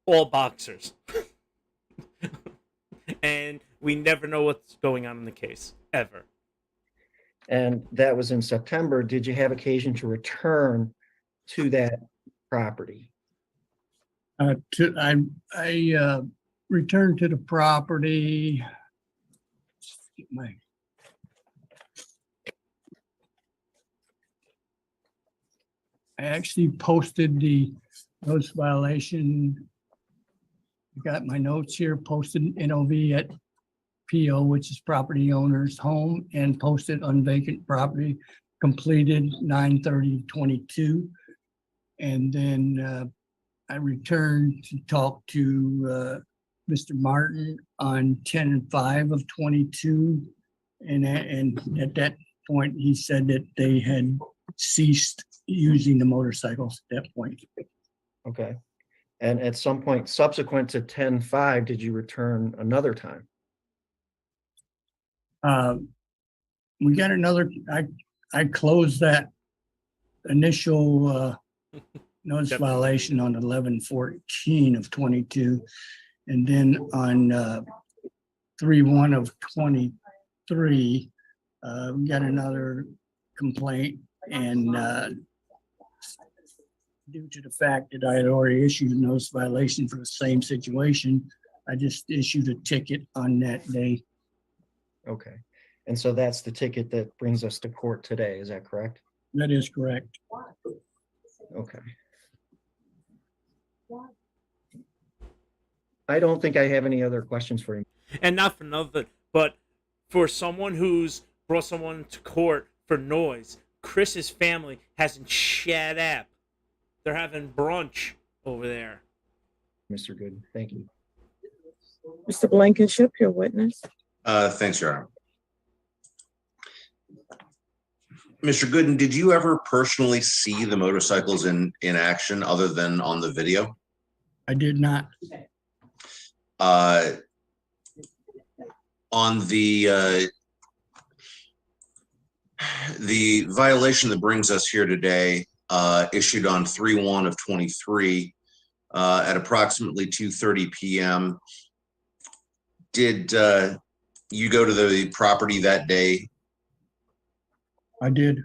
all boxers. And we never know what's going on in the case, ever.
And that was in September. Did you have occasion to return to that property?
I returned to the property. I actually posted the notice violation. I got my notes here, posted NOV at PO, which is property owner's home, and posted on vacant property, completed 9/30/22. And then I returned to talk to Mr. Martin on 10/5/22. And at that point, he said that they had ceased using the motorcycles at that point.
Okay. And at some point subsequent to 10/5, did you return another time?
We got another, I closed that initial notice
Definitely.
violation on 11/14 of 22. And then on 3/1 of 23, we got another complaint, and due to the fact that I had already issued a notice violation for the same situation, I just issued a ticket on that day.
Okay. And so that's the ticket that brings us to court today. Is that correct?
That is correct.
Okay. I don't think I have any other questions for you.
And not for nothing, but for someone who's brought someone to court for noise, Chris's family hasn't shut up. They're having brunch over there.
Mr. Good, thank you.
Mr. Blankenship, your witness.
Thanks, Your Honor. Mr. Gooden, did you ever personally see the motorcycles in action other than on the video?
I did not.
On the violation that brings us here today, issued on 3/1 of 23 at approximately 2:30 p.m. Did you go to the property that day?
I did.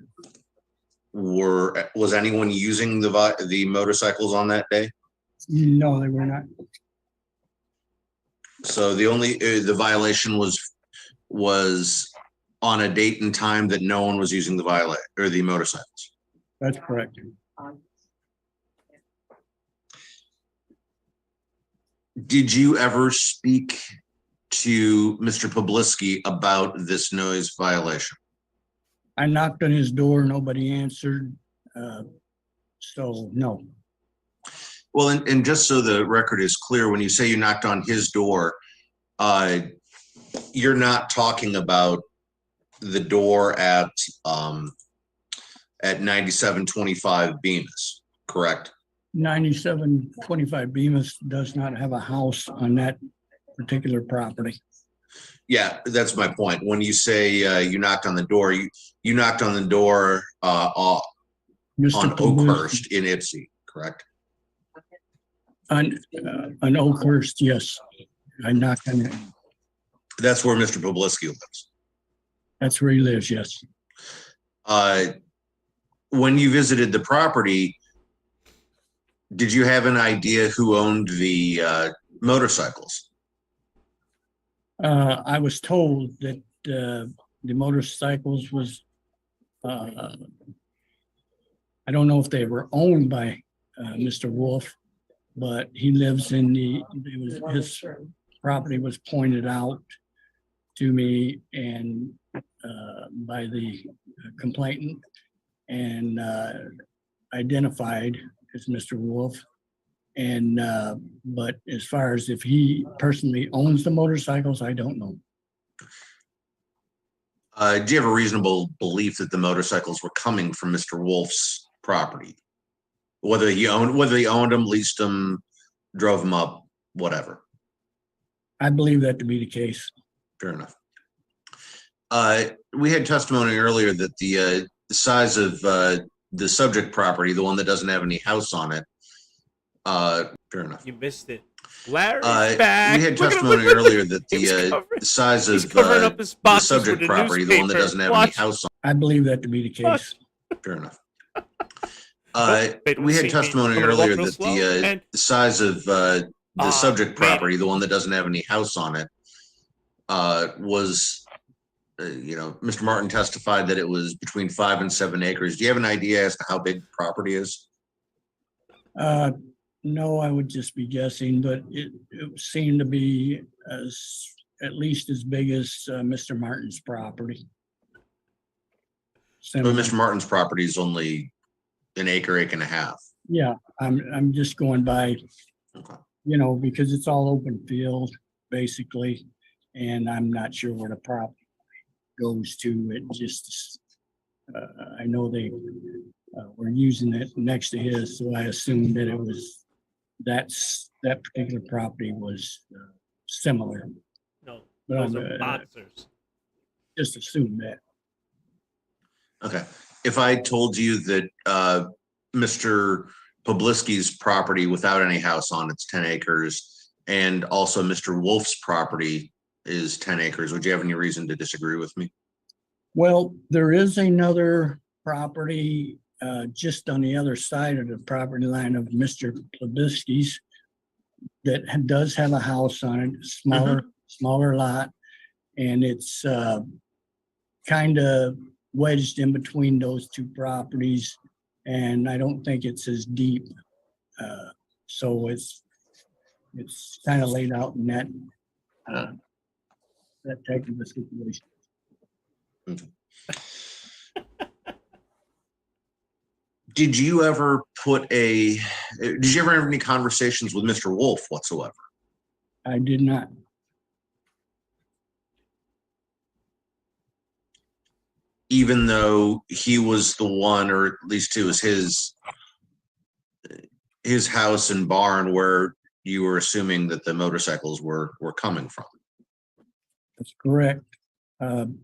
Was anyone using the motorcycles on that day?
No, they were not.
So the violation was on a date and time that no one was using the motorcycles.
That's correct.
Did you ever speak to Mr. Poblisky about this noise violation?
I knocked on his door, nobody answered. So no.
Well, and just so the record is clear, when you say you knocked on his door, you're not talking about the door at 9725 Bemis, correct?
9725 Bemis does not have a house on that particular property.
Yeah, that's my point. When you say you knocked on the door, you knocked on the door on Oakhurst in Ipsy, correct?
On Oakhurst, yes. I knocked on it.
That's where Mr. Poblisky lives.
That's where he lives, yes.
When you visited the property, did you have an idea who owned the motorcycles?
I was told that the motorcycles was, I don't know if they were owned by Mr. Wolf, but he lives in his property was pointed out to me and by the complainant and identified as Mr. Wolf. And but as far as if he personally owns the motorcycles, I don't know.
Do you have a reasonable belief that the motorcycles were coming from Mr. Wolf's property? Whether he owned them, leased them, drove them up, whatever.
I believe that to be the case.
Fair enough. We had testimony earlier that the size of the subject property, the one that doesn't have any house on it, fair enough.
You missed it. Larry's back.
We had testimony earlier that the size of the subject property, the one that doesn't have any house on it.
I believe that to be the case.
Fair enough. We had testimony earlier that the size of the subject property, the one that doesn't have any house on it, was, Mr. Martin testified that it was between 5 and 7 acres. Do you have an idea as to how big the property is?
No, I would just be guessing, but it seemed to be at least as big as Mr. Martin's property.
But Mr. Martin's property is only an acre and a half.
Yeah, I'm just going by, because it's all open field basically, and I'm not sure where the property goes to. It just, I know they were using it next to his, so I assumed that it was that particular property was similar.
No,
But
those are boxers.
Just assume that.
Okay. If I told you that Mr. Pobliski's property without any house on it's 10 acres, and also Mr. Wolf's property is 10 acres. Would you have any reason to disagree with me?
Well, there is another property just on the other side of the property line of Mr. Plebisky's that does have a house on it, smaller lot, and it's kind of wedged in between those two properties, and I don't think it's as deep. So it's kind of laid out in that type of a situation.
Did you ever have any conversations with Mr. Wolf whatsoever?
I did not.
Even though he was the one, or at least it was his house and barn where you were assuming that the motorcycles were coming from?
That's correct.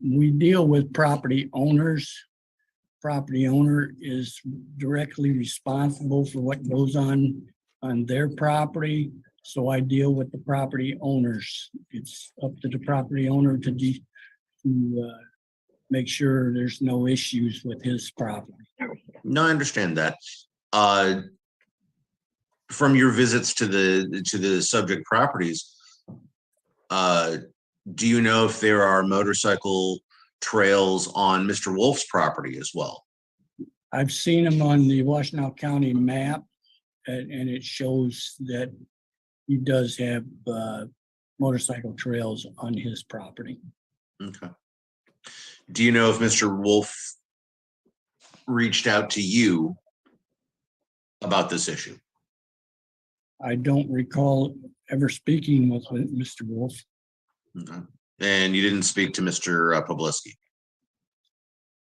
We deal with property owners. Property owner is directly responsible for what goes on their property. So I deal with the property owners. It's up to the property owner to make sure there's no issues with his property.
No, I understand that. From your visits to the subject properties, do you know if there are motorcycle trails on Mr. Wolf's property as well?
I've seen them on the Washtenaw County map, and it shows that he does have motorcycle trails on his property.
Okay. Do you know if Mr. Wolf reached out to you about this issue?
I don't recall ever speaking with Mr. Wolf.
Okay. And you didn't speak to Mr. Pobliski?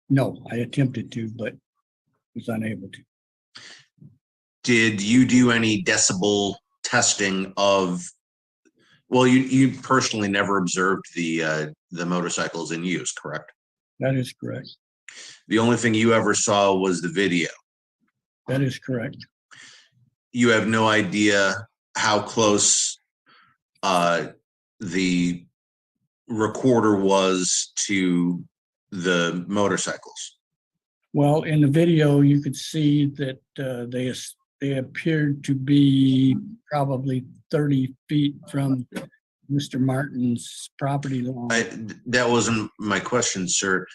No, I attempted to, but was unable to.
Did you do any decibel testing of, well, you personally never observed the motorcycles in use, correct?
That is correct.
The only thing you ever saw was the video.
That is correct.
You have no idea how close the recorder was to the motorcycles?
Well, in the video, you could see that they appeared to be probably 30 feet from Mr. Martin's property line.
That wasn't my question, sir.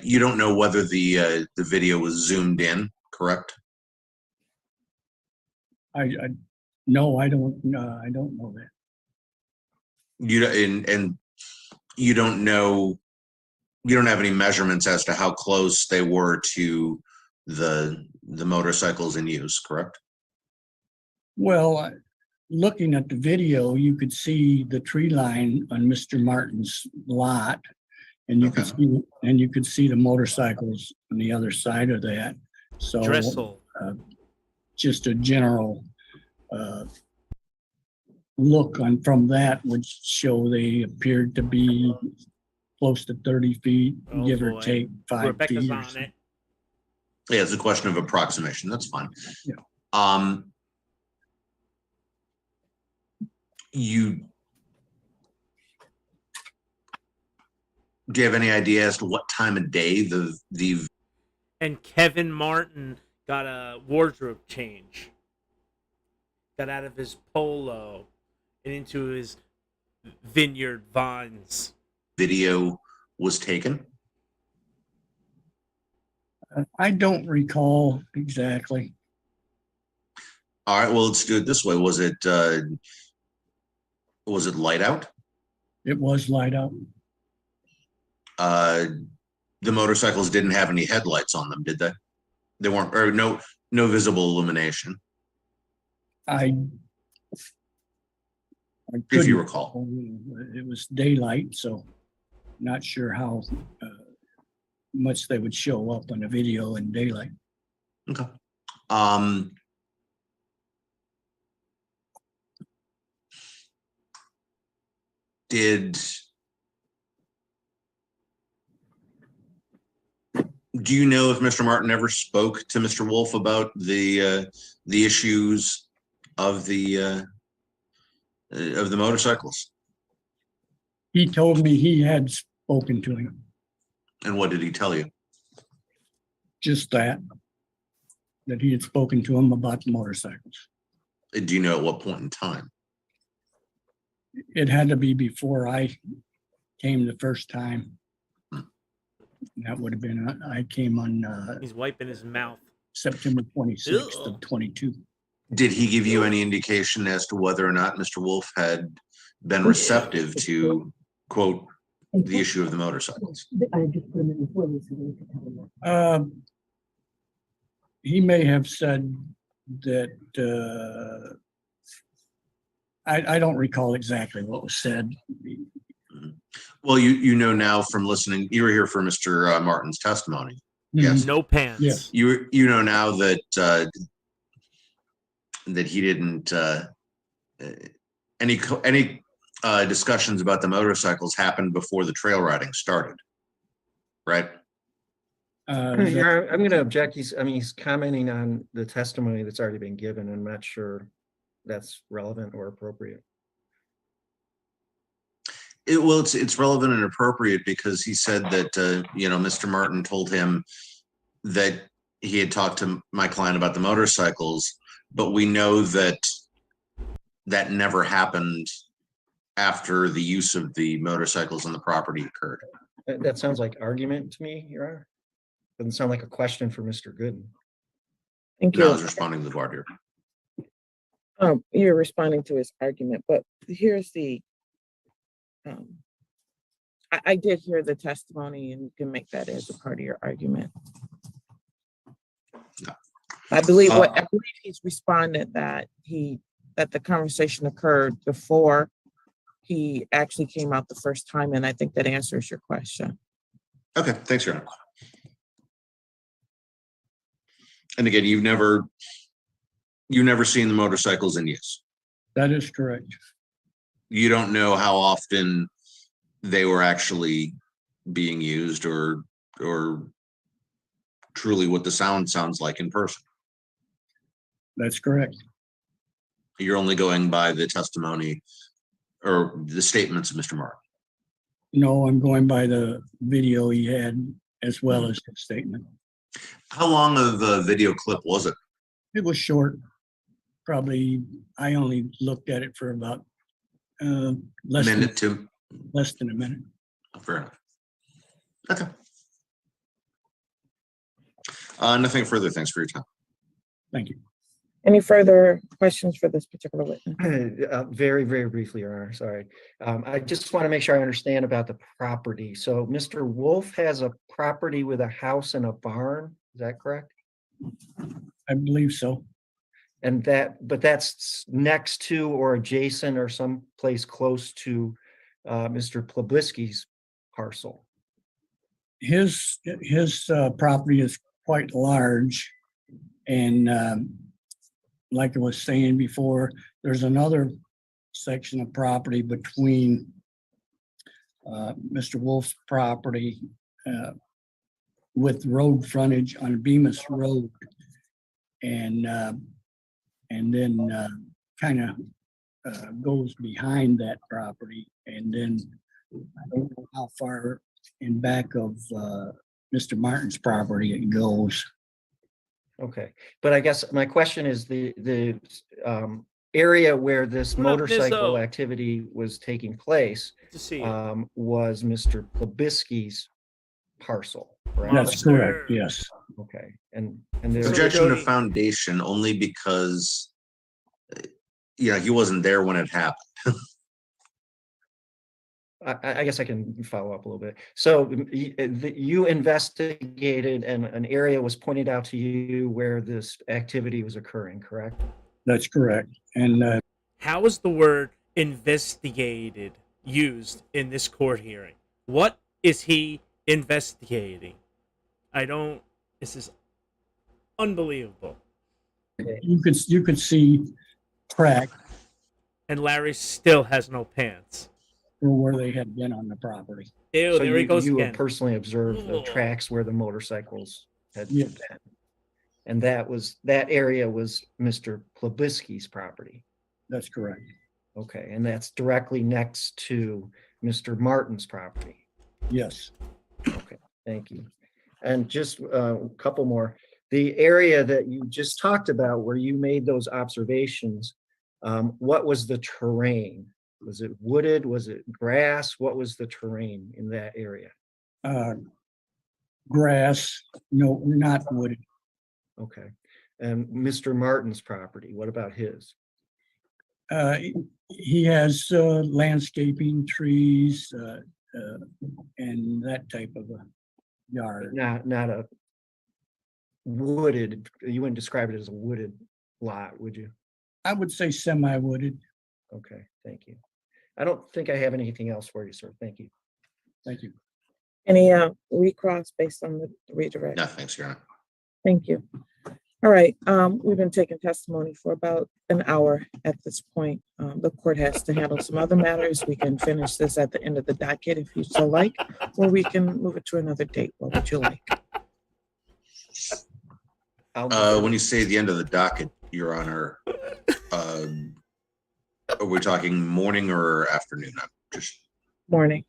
You don't know whether the video was zoomed in, correct?
No, I don't know that.
You don't know. You don't have any measurements as to how close they were to the motorcycles in use, correct?
Well, looking at the video, you could see the tree line on Mr. Martin's lot, and you could see the motorcycles on the other side of that. So, just a general look from that would show they appeared to be close to 30 feet, give or take 5
Rebecca's
feet.
on it.
Yeah, it's a question of approximation. That's fine.
Yeah.
Do you have any idea as to what time of day the
And Kevin Martin got a wardrobe change. Got out of his polo and into his vineyard vines.
Video was taken?
I don't recall exactly.
All right, well, let's do it this way. Was it light out?
It was light out.
The motorcycles didn't have any headlights on them, did they? They weren't, or no visible illumination. If you recall.
It was daylight, so not sure how much they would show up on the video in daylight.
Okay. Do you know if Mr. Martin ever spoke to Mr. Wolf about the issues of the motorcycles?
He told me he had spoken to him,
And what did he tell you?
just that he had spoken to him about the motorcycles.
Do you know at what point in time?
It had to be before I came the first time. That would have been, I came on
He's wiping his mouth.
September 26th of 22.
Did he give you any indication as to whether or not Mr. Wolf had been receptive to, quote, the issue of the motorcycles?
He may have said that, I don't recall exactly what was said.
Well, you know now from listening, you were here for Mr. Martin's testimony. Yes.
No pants.
Yes.
You know now that that he didn't any discussions about the motorcycles happened before the trail riding started, right?
I'm going to object. He's commenting on the testimony that's already been given. I'm not sure that's relevant or appropriate.
It's relevant and appropriate because he said that Mr. Martin told him that he had talked to my client about the motorcycles, but we know that that never happened after the use of the motorcycles on the property occurred.
That sounds like argument to me, Your Honor. Doesn't sound like a question for Mr. Gooden.
Thank
No, I
you.
was responding to the voir dire.
You're responding to his argument, but here's the, I did hear the testimony, and you can make that as a part of your argument.
No.
I believe he's responded that the conversation occurred before he actually came out the first time, and I think that answers your question.
Okay, thanks, Your Honor. And again, you've never seen the motorcycles in use.
That is correct.
You don't know how often they were actually being used or truly what the sound sounds like in person.
That's correct.
You're only going by the testimony or the statements of Mr. Martin.
No, I'm going by the video he had as well as the statement.
How long of a video clip was it?
It was short. Probably, I only looked at it for about less than a minute.
Fair enough. Okay. Nothing further. Thanks for your time.
Thank you.
Any further questions for this particular witness?
Very, very briefly, Your Honor, sorry. I just want to make sure I understand about the property. So Mr. Wolf has a property with a house and a barn, is that correct?
I believe so.
And but that's next to or adjacent or someplace close to Mr. Plebisky's parcel.
His property is quite large, and like I was saying before, there's another section of property between Mr. Wolf's property with road frontage on Bemis Road, and then kind of goes behind that property, and then I don't know how far in back of Mr. Martin's property it goes.
Okay, but I guess my question is the area where this motorcycle activity was taking place was Mr. Plebisky's parcel, right?
That's correct, yes.
Okay, and there's
Objection to foundation only because he wasn't there when it happened.
I guess I can follow up a little bit. So you investigated and an area was pointed out to you where this activity was occurring, correct?
That's correct. And
how is the word investigated used in this court hearing? What is he investigating? This is unbelievable.
You could see crack.
And Larry still has no pants.
or where they had been on the property.
Ew,
So
there he goes
you
again.
personally observed the
Ugh.
tracks where the motorcycles had
Yes.
been. And that area was Mr. Plebisky's property.
That's correct.
Okay, and that's directly next to Mr. Martin's property.
Yes.
Okay, thank you. And just a couple more. The area that you just talked about where you made those observations, what was the terrain? Was it wooded? Was it grass? What was the terrain in that area?
Grass, no, not wooded.
Okay. And Mr. Martin's property, what about his?
He has landscaping, trees, and that type of a yard.
Not a wooded, you wouldn't describe it as a wooded lot, would you?
I would say semi-wooded.
Okay, thank you. I don't think I have anything else for you, sir. Thank you.
Thank you.
Any recross based on the redirect?
No, thanks, Your Honor.
Thank you. All right, we've been taking testimony for about an hour at this point. The court has to handle some other matters. We can finish this at the end of the docket if you so like, or we can move it to another date. What would you like?
I'll
When you say the end of the docket, Your Honor, are we talking morning or afternoon? I'm just
Morning.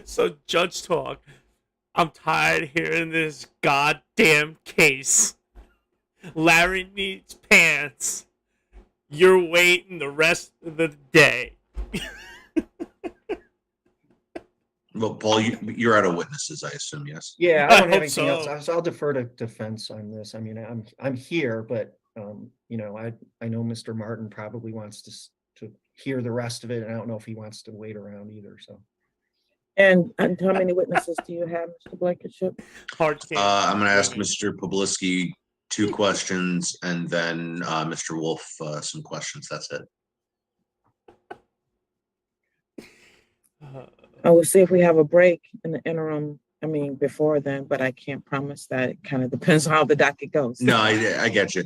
So Judge Talk, I'm tired of hearing this goddamn case. Larry needs pants. You're waiting the rest of the day.
well, Paul. You're out of witnesses, I assume. Yes.
Yeah, I don't have
hope
anything else.
so.
I'll defer to defense on this. I mean, I'm here, but you know, I know Mr. Martin probably wants to hear the rest of it, and I don't know if he wants to wait around either. So.
And how many witnesses do you have, Mr. Blankenship?
Hard case.
I'm going to ask Mr. Poblisky 2 questions, and then Mr. Wolf some questions. That's it.
I will see if we have a break in the interim. I mean, before then, but I can't promise that. It kind of depends on how the docket goes.
No, I get you.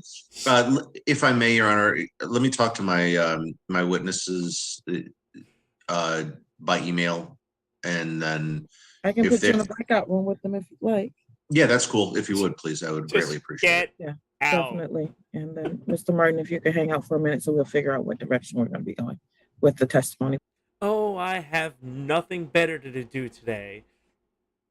If I may, Your Honor, let me talk to my my witnesses by email, and then
I can
if
put you in
they-
a breakout room with them if you'd like.
yeah, that's cool. If you would, please, I would greatly appreciate it.
Yeah,
Out.
definitely. And then, Mr. Martin, if you could hang out for a minute, so we'll figure out what direction we're going to be going with the testimony.
Oh, I have nothing better to do today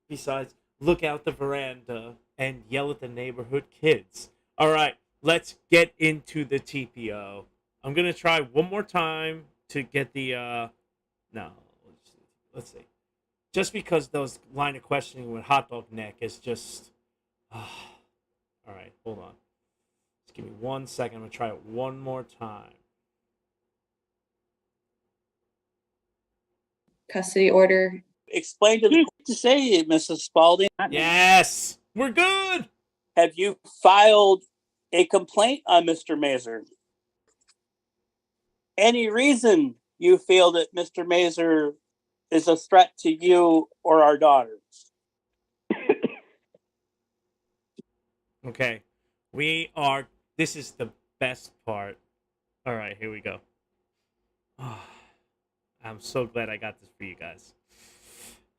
besides look out the veranda and yell at the neighborhood kids. All right, let's get into the TPO. I'm going to try one more time to get the, no, let's see. Just because those line of questioning with hot dog neck is just, all right, hold on. Just give me 1 second. I'm going to try it one more time.
Custody order.
Explain to the court to say, Mrs. Spalding,
Yes, we're good.
have you filed a complaint on Mr. Mazer? Any reason you feel that Mr. Mazer is a threat to you or our daughters?
Okay, this is the best part. All right, here we go. I'm so glad I got this for you guys.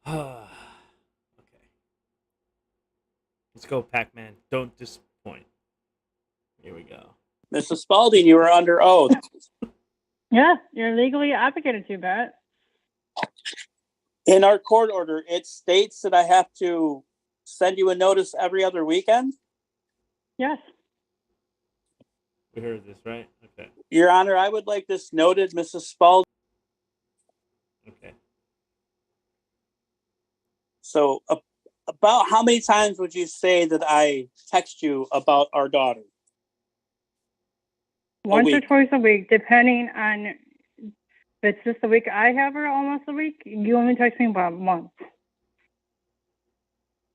Okay. Let's go, Pac-Man. Don't disappoint. Here we go.
Mrs. Spalding, you are under oath.
Yeah, you're legally obligated to that.
In our court order, it states that I have to send you a notice every other weekend.
Yes.
We heard this, right? Okay.
Your Honor, I would like this noted, Mrs. Spalding.
Okay.
So about how many times would you say that I text you about our daughter?
Once or
week.
twice a week, depending on if it's just a week I have her almost a week, you only text me about a month.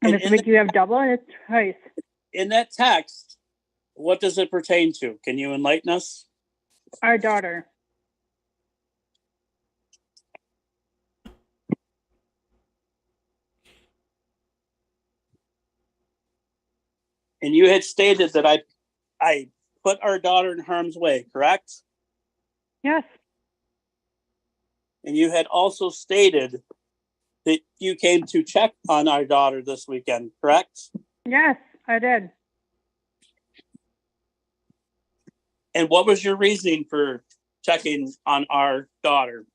And if it's a week you have double, it's twice.
In that text, what does it pertain to? Can you enlighten us?
Our daughter.
And you had stated that I put our daughter in harm's way, correct?
Yes.
And you had also stated that you came to check on our daughter this weekend, correct?
Yes, I did.
And what was your reasoning for checking on our daughter?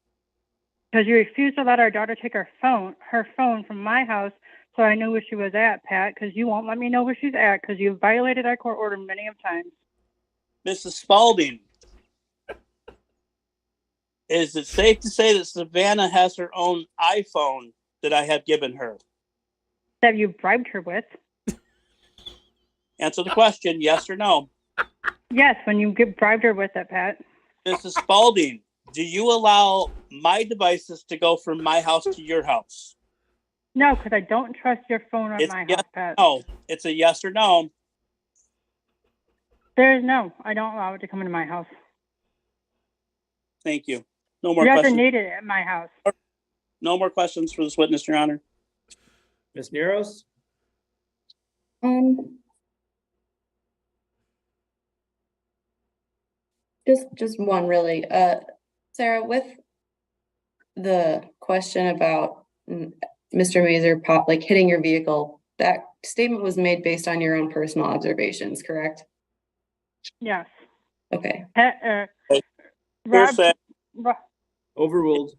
Because you refused to let our daughter take her phone from my house, so I knew where she was at, Pat, because you won't let me know where she's at, because you've violated our court order many of times.
Mrs. Spalding, is it safe to say that Savannah has her own iPhone that I have given her?
That you bribed her with?
Answer the question, yes or no.
Yes, when you bribed her with it, Pat.
Mrs. Spalding, do you allow my devices to go from my house to your house?
No, because I don't trust your phone at my house, Pat.
No, it's a yes or no.
There's no. I don't allow it to come into my house.
Thank you. No more
You
questions.
need it at my house.
No more questions for this witness, Your Honor.
Ms. Neros?
Just one really, Sarah, with the question about Mr. Mazer like hitting your vehicle, that statement was made based on your own personal observations, correct?
Yes.
Okay.
Rob,
Overruled.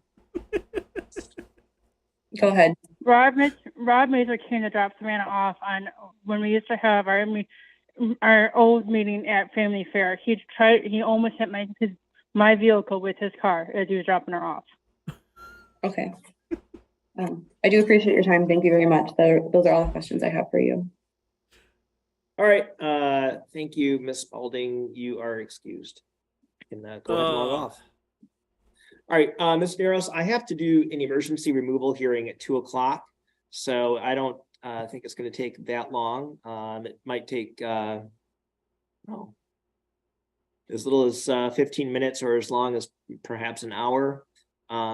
Go ahead.
Rob Mazer came to drop Savannah off on when we used to have our old meeting at Family Fair. He almost hit my vehicle with his car as he was dropping her off.
Okay. I do appreciate your time. Thank you very much. Those are all the questions I have for you.
All right. Thank you, Ms. Spalding. You are excused. You can go ahead and log off. All right, Ms. Neros, I have to do an emergency removal hearing at 2:00. So I don't think it's going to take that long. It might take as little as 15 minutes or as long as perhaps an hour.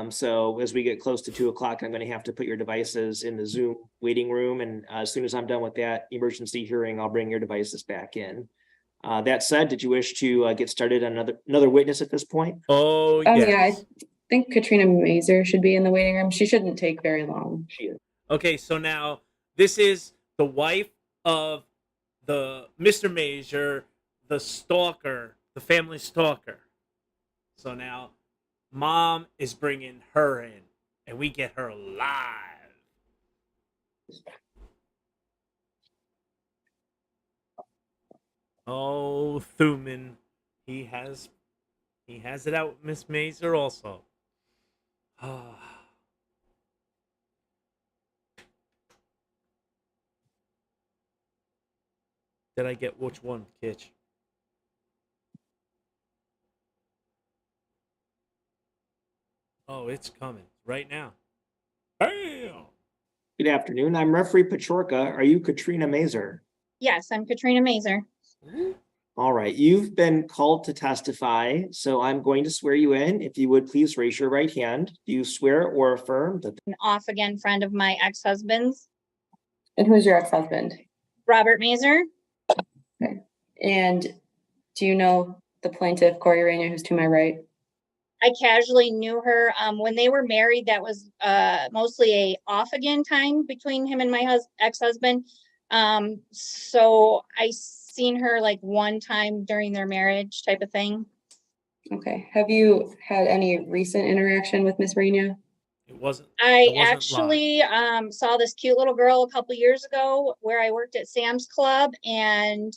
So as we get close to 2:00, I'm going to have to put your devices in the Zoom waiting room. And as soon as I'm done with that emergency hearing, I'll bring your devices back in. That said, did you wish to get started on another witness at this point?
Oh, yes.
Yeah, I think Katrina Mazer should be in the waiting room. She shouldn't take very long.
She is.
Okay, so now this is the wife of the Mr. Mazer, the stalker, the family stalker. So now mom is bringing her in, and we get her live. Oh, Thuman, he has it out with Miss Mazer also. Did I get which one, Kitch? Oh, it's coming right now. Bam!
Good afternoon. I'm referee Pachorka. Are you Katrina Mazer?
Yes, I'm Katrina Mazer.
All right. You've been called to testify, so I'm going to swear you in. If you would please raise your right hand. Do you swear or affirm that
An off-again friend of my ex-husband's.
And who's your ex-husband?
Robert Mazer.
Okay. And do you know the plaintiff, Corey Rainier, who's to my right?
I casually knew her. When they were married, that was mostly a off-again time between him and my ex-husband. So I seen her like one time during their marriage type of thing.
Okay. Have you had any recent interaction with Miss Rainier?
It wasn't.
I actually saw this cute little girl a couple years ago where I worked at Sam's Club, and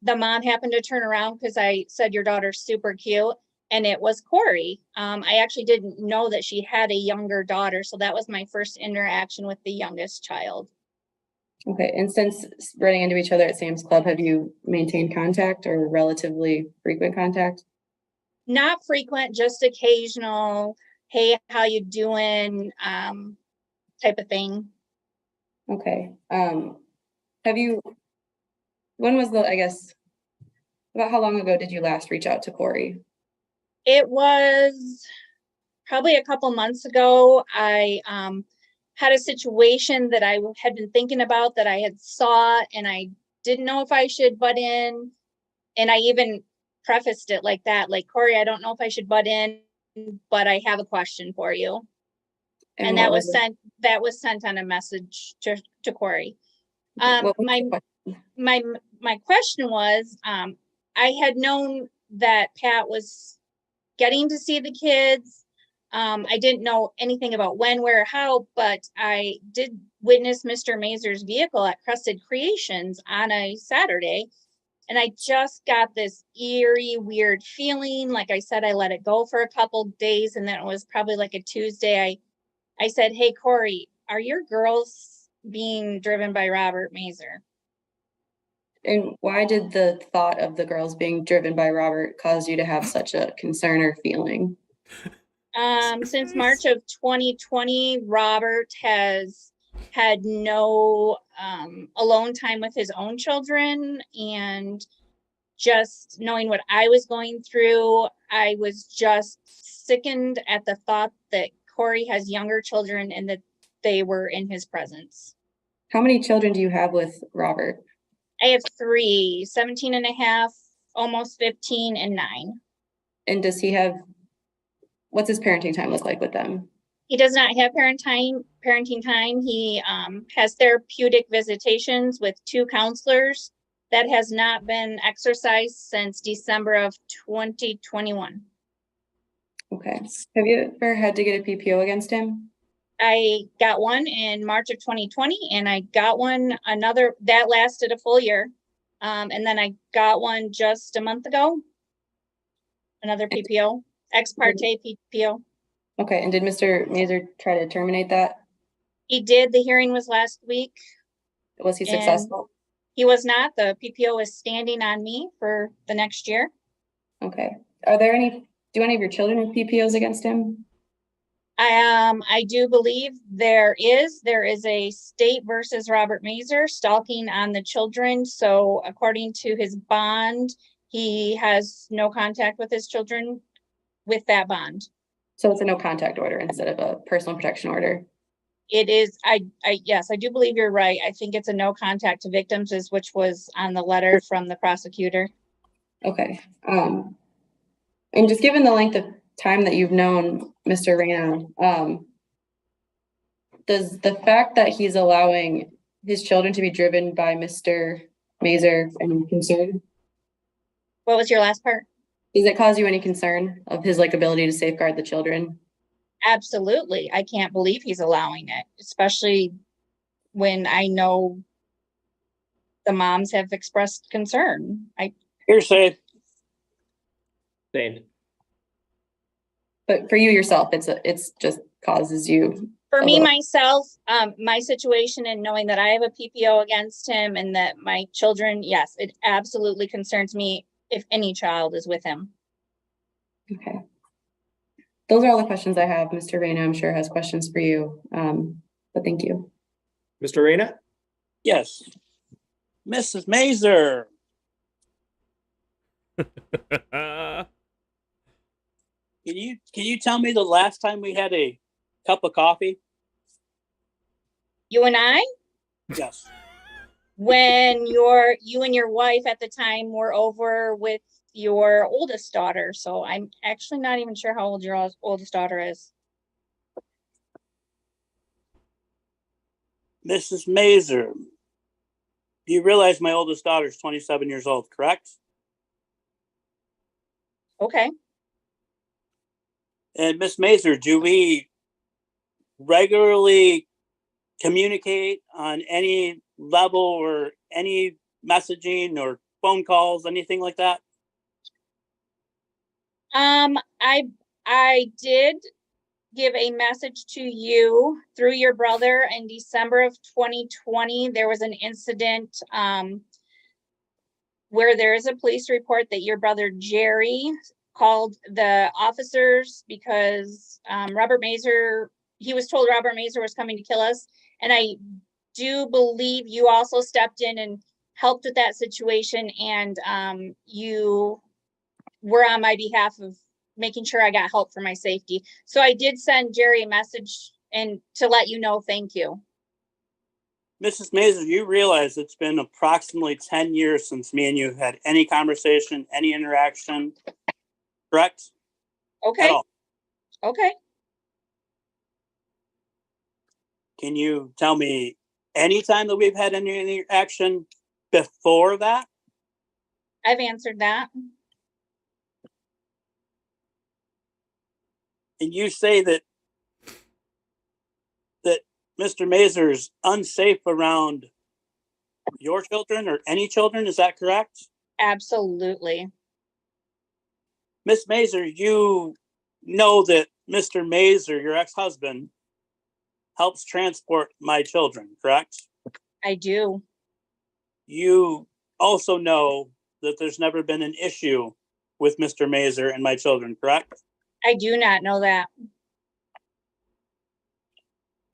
the mom happened to turn around because I said your daughter's super cute, and it was Corey. I actually didn't know that she had a younger daughter, so that was my first interaction with the youngest child.
Okay. And since running into each other at Sam's Club, have you maintained contact or relatively frequent contact?
Not frequent, just occasional. Hey, how you doing? Type of thing.
Okay. When was about how long ago did you last reach out to Corey?
It was probably a couple months ago. I had a situation that I had been thinking about that I had saw, and I didn't know if I should butt in. And I even prefaced it like that, like, Corey, I don't know if I should butt in. but I have a question for you. And
what
that was
it?
sent on a message to Corey.
What was the question?
My question was, I had known that Pat was getting to see the kids. I didn't know anything about when, where, how, but I did witness Mr. Mazur's vehicle at Crested Creations on a Saturday. And I just got this eerie, weird feeling. Like I said, I let it go for a couple days, and then it was probably like a Tuesday. I said, "Hey, Corey, are your girls being driven by Robert Mazur?"
And why did the thought of the girls being driven by Robert cause you to have such a concern or feeling?
Since March of 2020, Robert has had no alone time with his own children, and just knowing what I was going through, I was just sickened at the thought that Corey has younger children and that they were in his presence.
How many children do you have with Robert?
I have 3, 17 and a half, almost 15, and 9.
And what's his parenting time look like with them?
He does not have parenting time. He has therapeutic visitations with 2 counselors. That has not been exercised since December of 2021.
Okay. Have you ever had to get a PPO against him?
I got one in March of 2020, and I got one that lasted a full year. And then I got one just a month ago. Another PPO, ex parte PPO.
Okay. And did Mr. Mazur try to terminate that?
He did. The hearing was last week.
Was he successful?
He was not. The PPO is standing on me for the next year.
Okay. Do any of your children have PPOs against him?
I do believe there is a state versus Robert Mazur stalking on the children. So according to his bond, he has no contact with his children with that bond.
So it's a no contact order instead of a personal protection order.
It is. Yes, I do believe you're right. I think it's a no contact to victims, which was on the letter from the prosecutor.
Okay. And just given the length of time that you've known Mr. Reyna, does the fact that he's allowing his children to be driven by Mr. Mazur any concern?
What was your last part?
Does it cause you any concern of his ability to safeguard the children?
Absolutely. I can't believe he's allowing it, especially when I know the moms have expressed concern.
Hearsay.
Same.
But for you yourself, it's just causes you.
For me, myself, my situation and knowing that I have a PPO against him and that my children, yes, it absolutely concerns me if any child is with him.
Okay. Those are all the questions I have. Mr. Reyna, I'm sure, has questions for you. But thank you.
Mr. Reyna?
Yes. Mrs. Mazur. Can you tell me the last time we had a cup of coffee?
You and I?
Yes.
When you and your wife at the time were over with your oldest daughter. So I'm actually not even sure how old your oldest daughter is.
Mrs. Mazur, you realize my oldest daughter is 27 years old, correct?
Okay.
And Miss Mazur, do we regularly communicate on any level or any messaging or phone calls, anything like that?
I did give a message to you through your brother in December of 2020. There was an incident where there is a police report that your brother Jerry called the officers because Robert Mazur, he was told Robert Mazur was coming to kill us. And I do believe you also stepped in and helped with that situation, and you were on my behalf of making sure I got help for my safety. So I did send Jerry a message and to let you know, thank you.
Mrs. Mazur, you realize it's been approximately 10 years since me and you had any conversation, any interaction, correct?
Okay. Okay.
Can you tell me any time that we've had any interaction before that?
I've answered that.
And you say that Mr. Mazur's unsafe around your children or any children, is that correct?
Absolutely.
Miss Mazur, you know that Mr. Mazur, your ex-husband, helps transport my children, correct?
I do.
You also know that there's never been an issue with Mr. Mazur and my children, correct?
I do not know that.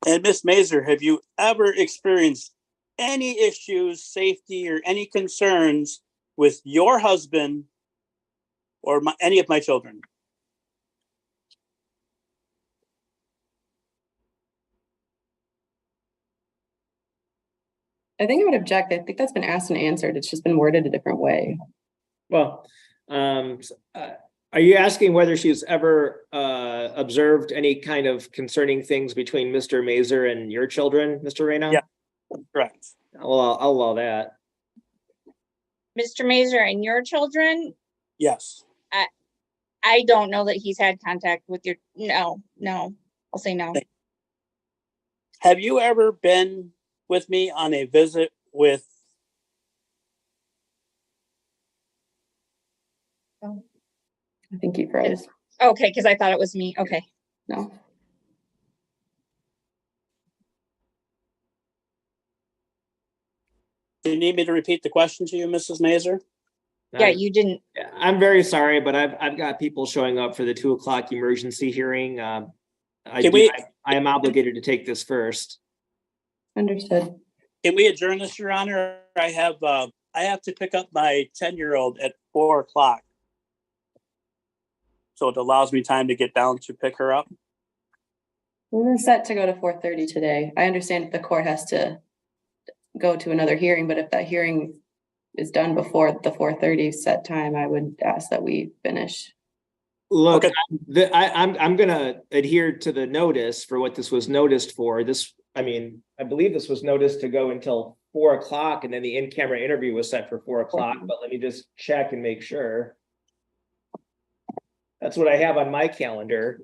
And Miss Mazur, have you ever experienced any issues, safety, or any concerns with your husband or any of my children?
I think I would object. I think that's been asked and answered. It's just been worded a different way.
Well, are you asking whether she's ever observed any kind of concerning things between Mr. Mazur and your children, Mr. Reyna?
Yeah, correct.
I'll allow that.
Mr. Mazur and your children,
Yes.
I don't know that he's had contact with your, no, I'll say no.
Have you ever been with me on a visit with
I think he froze.
Okay, because I thought it was me. Okay.
No.
Do you need me to repeat the question to you, Mrs. Mazur?
Yeah, you didn't.
I'm very sorry, but I've got people showing up for the 2:00 emergency hearing. I am obligated to take this first.
Understood.
Can we adjourn this, Your Honor? I have to pick up my 10-year-old at 4:00. So it allows me time to get down to pick her up.
We're set to go to 4:30 today. I understand if the court has to go to another hearing, but if that hearing is done before the 4:30 set time, I would ask that we finish.
Look, okay. I'm going to adhere to the notice for what this was noticed for. I believe this was noticed to go until 4:00, and then the in-camera interview was set for 4:00, but let me just check and make sure. That's what I have on my calendar.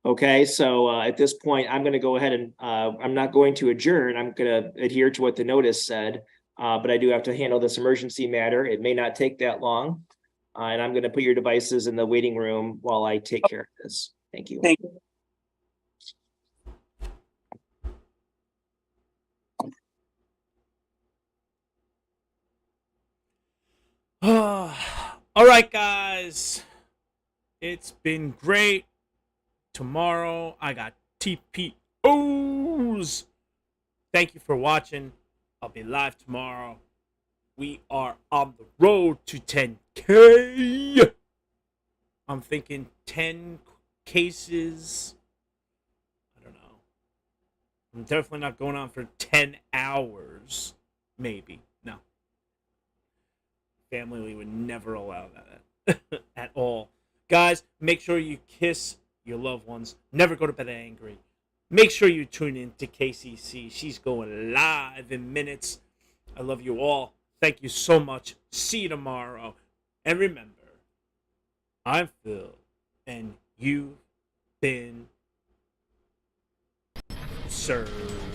Okay, so at this point, I'm going to go ahead and I'm not going to adjourn. I'm going to adhere to what the notice said, but I do have to handle this emergency matter. It may not take that long, and I'm going to put your devices in the waiting room while I take care of this. Thank you.
Thank you.
All right, guys. It's been great. Tomorrow, I got TPOs. Thank you for watching. I'll be live tomorrow. We are on the road to 10K. I'm thinking 10 cases. I don't know. I'm definitely not going on for 10 hours. Maybe. No. Family would never allow that at all. Guys, make sure you kiss your loved ones. Never go to bed angry. Make sure you tune in to KCC. She's going live in minutes. I love you all. Thank you so much. See you tomorrow. And remember, I'm Phil, and you've been served.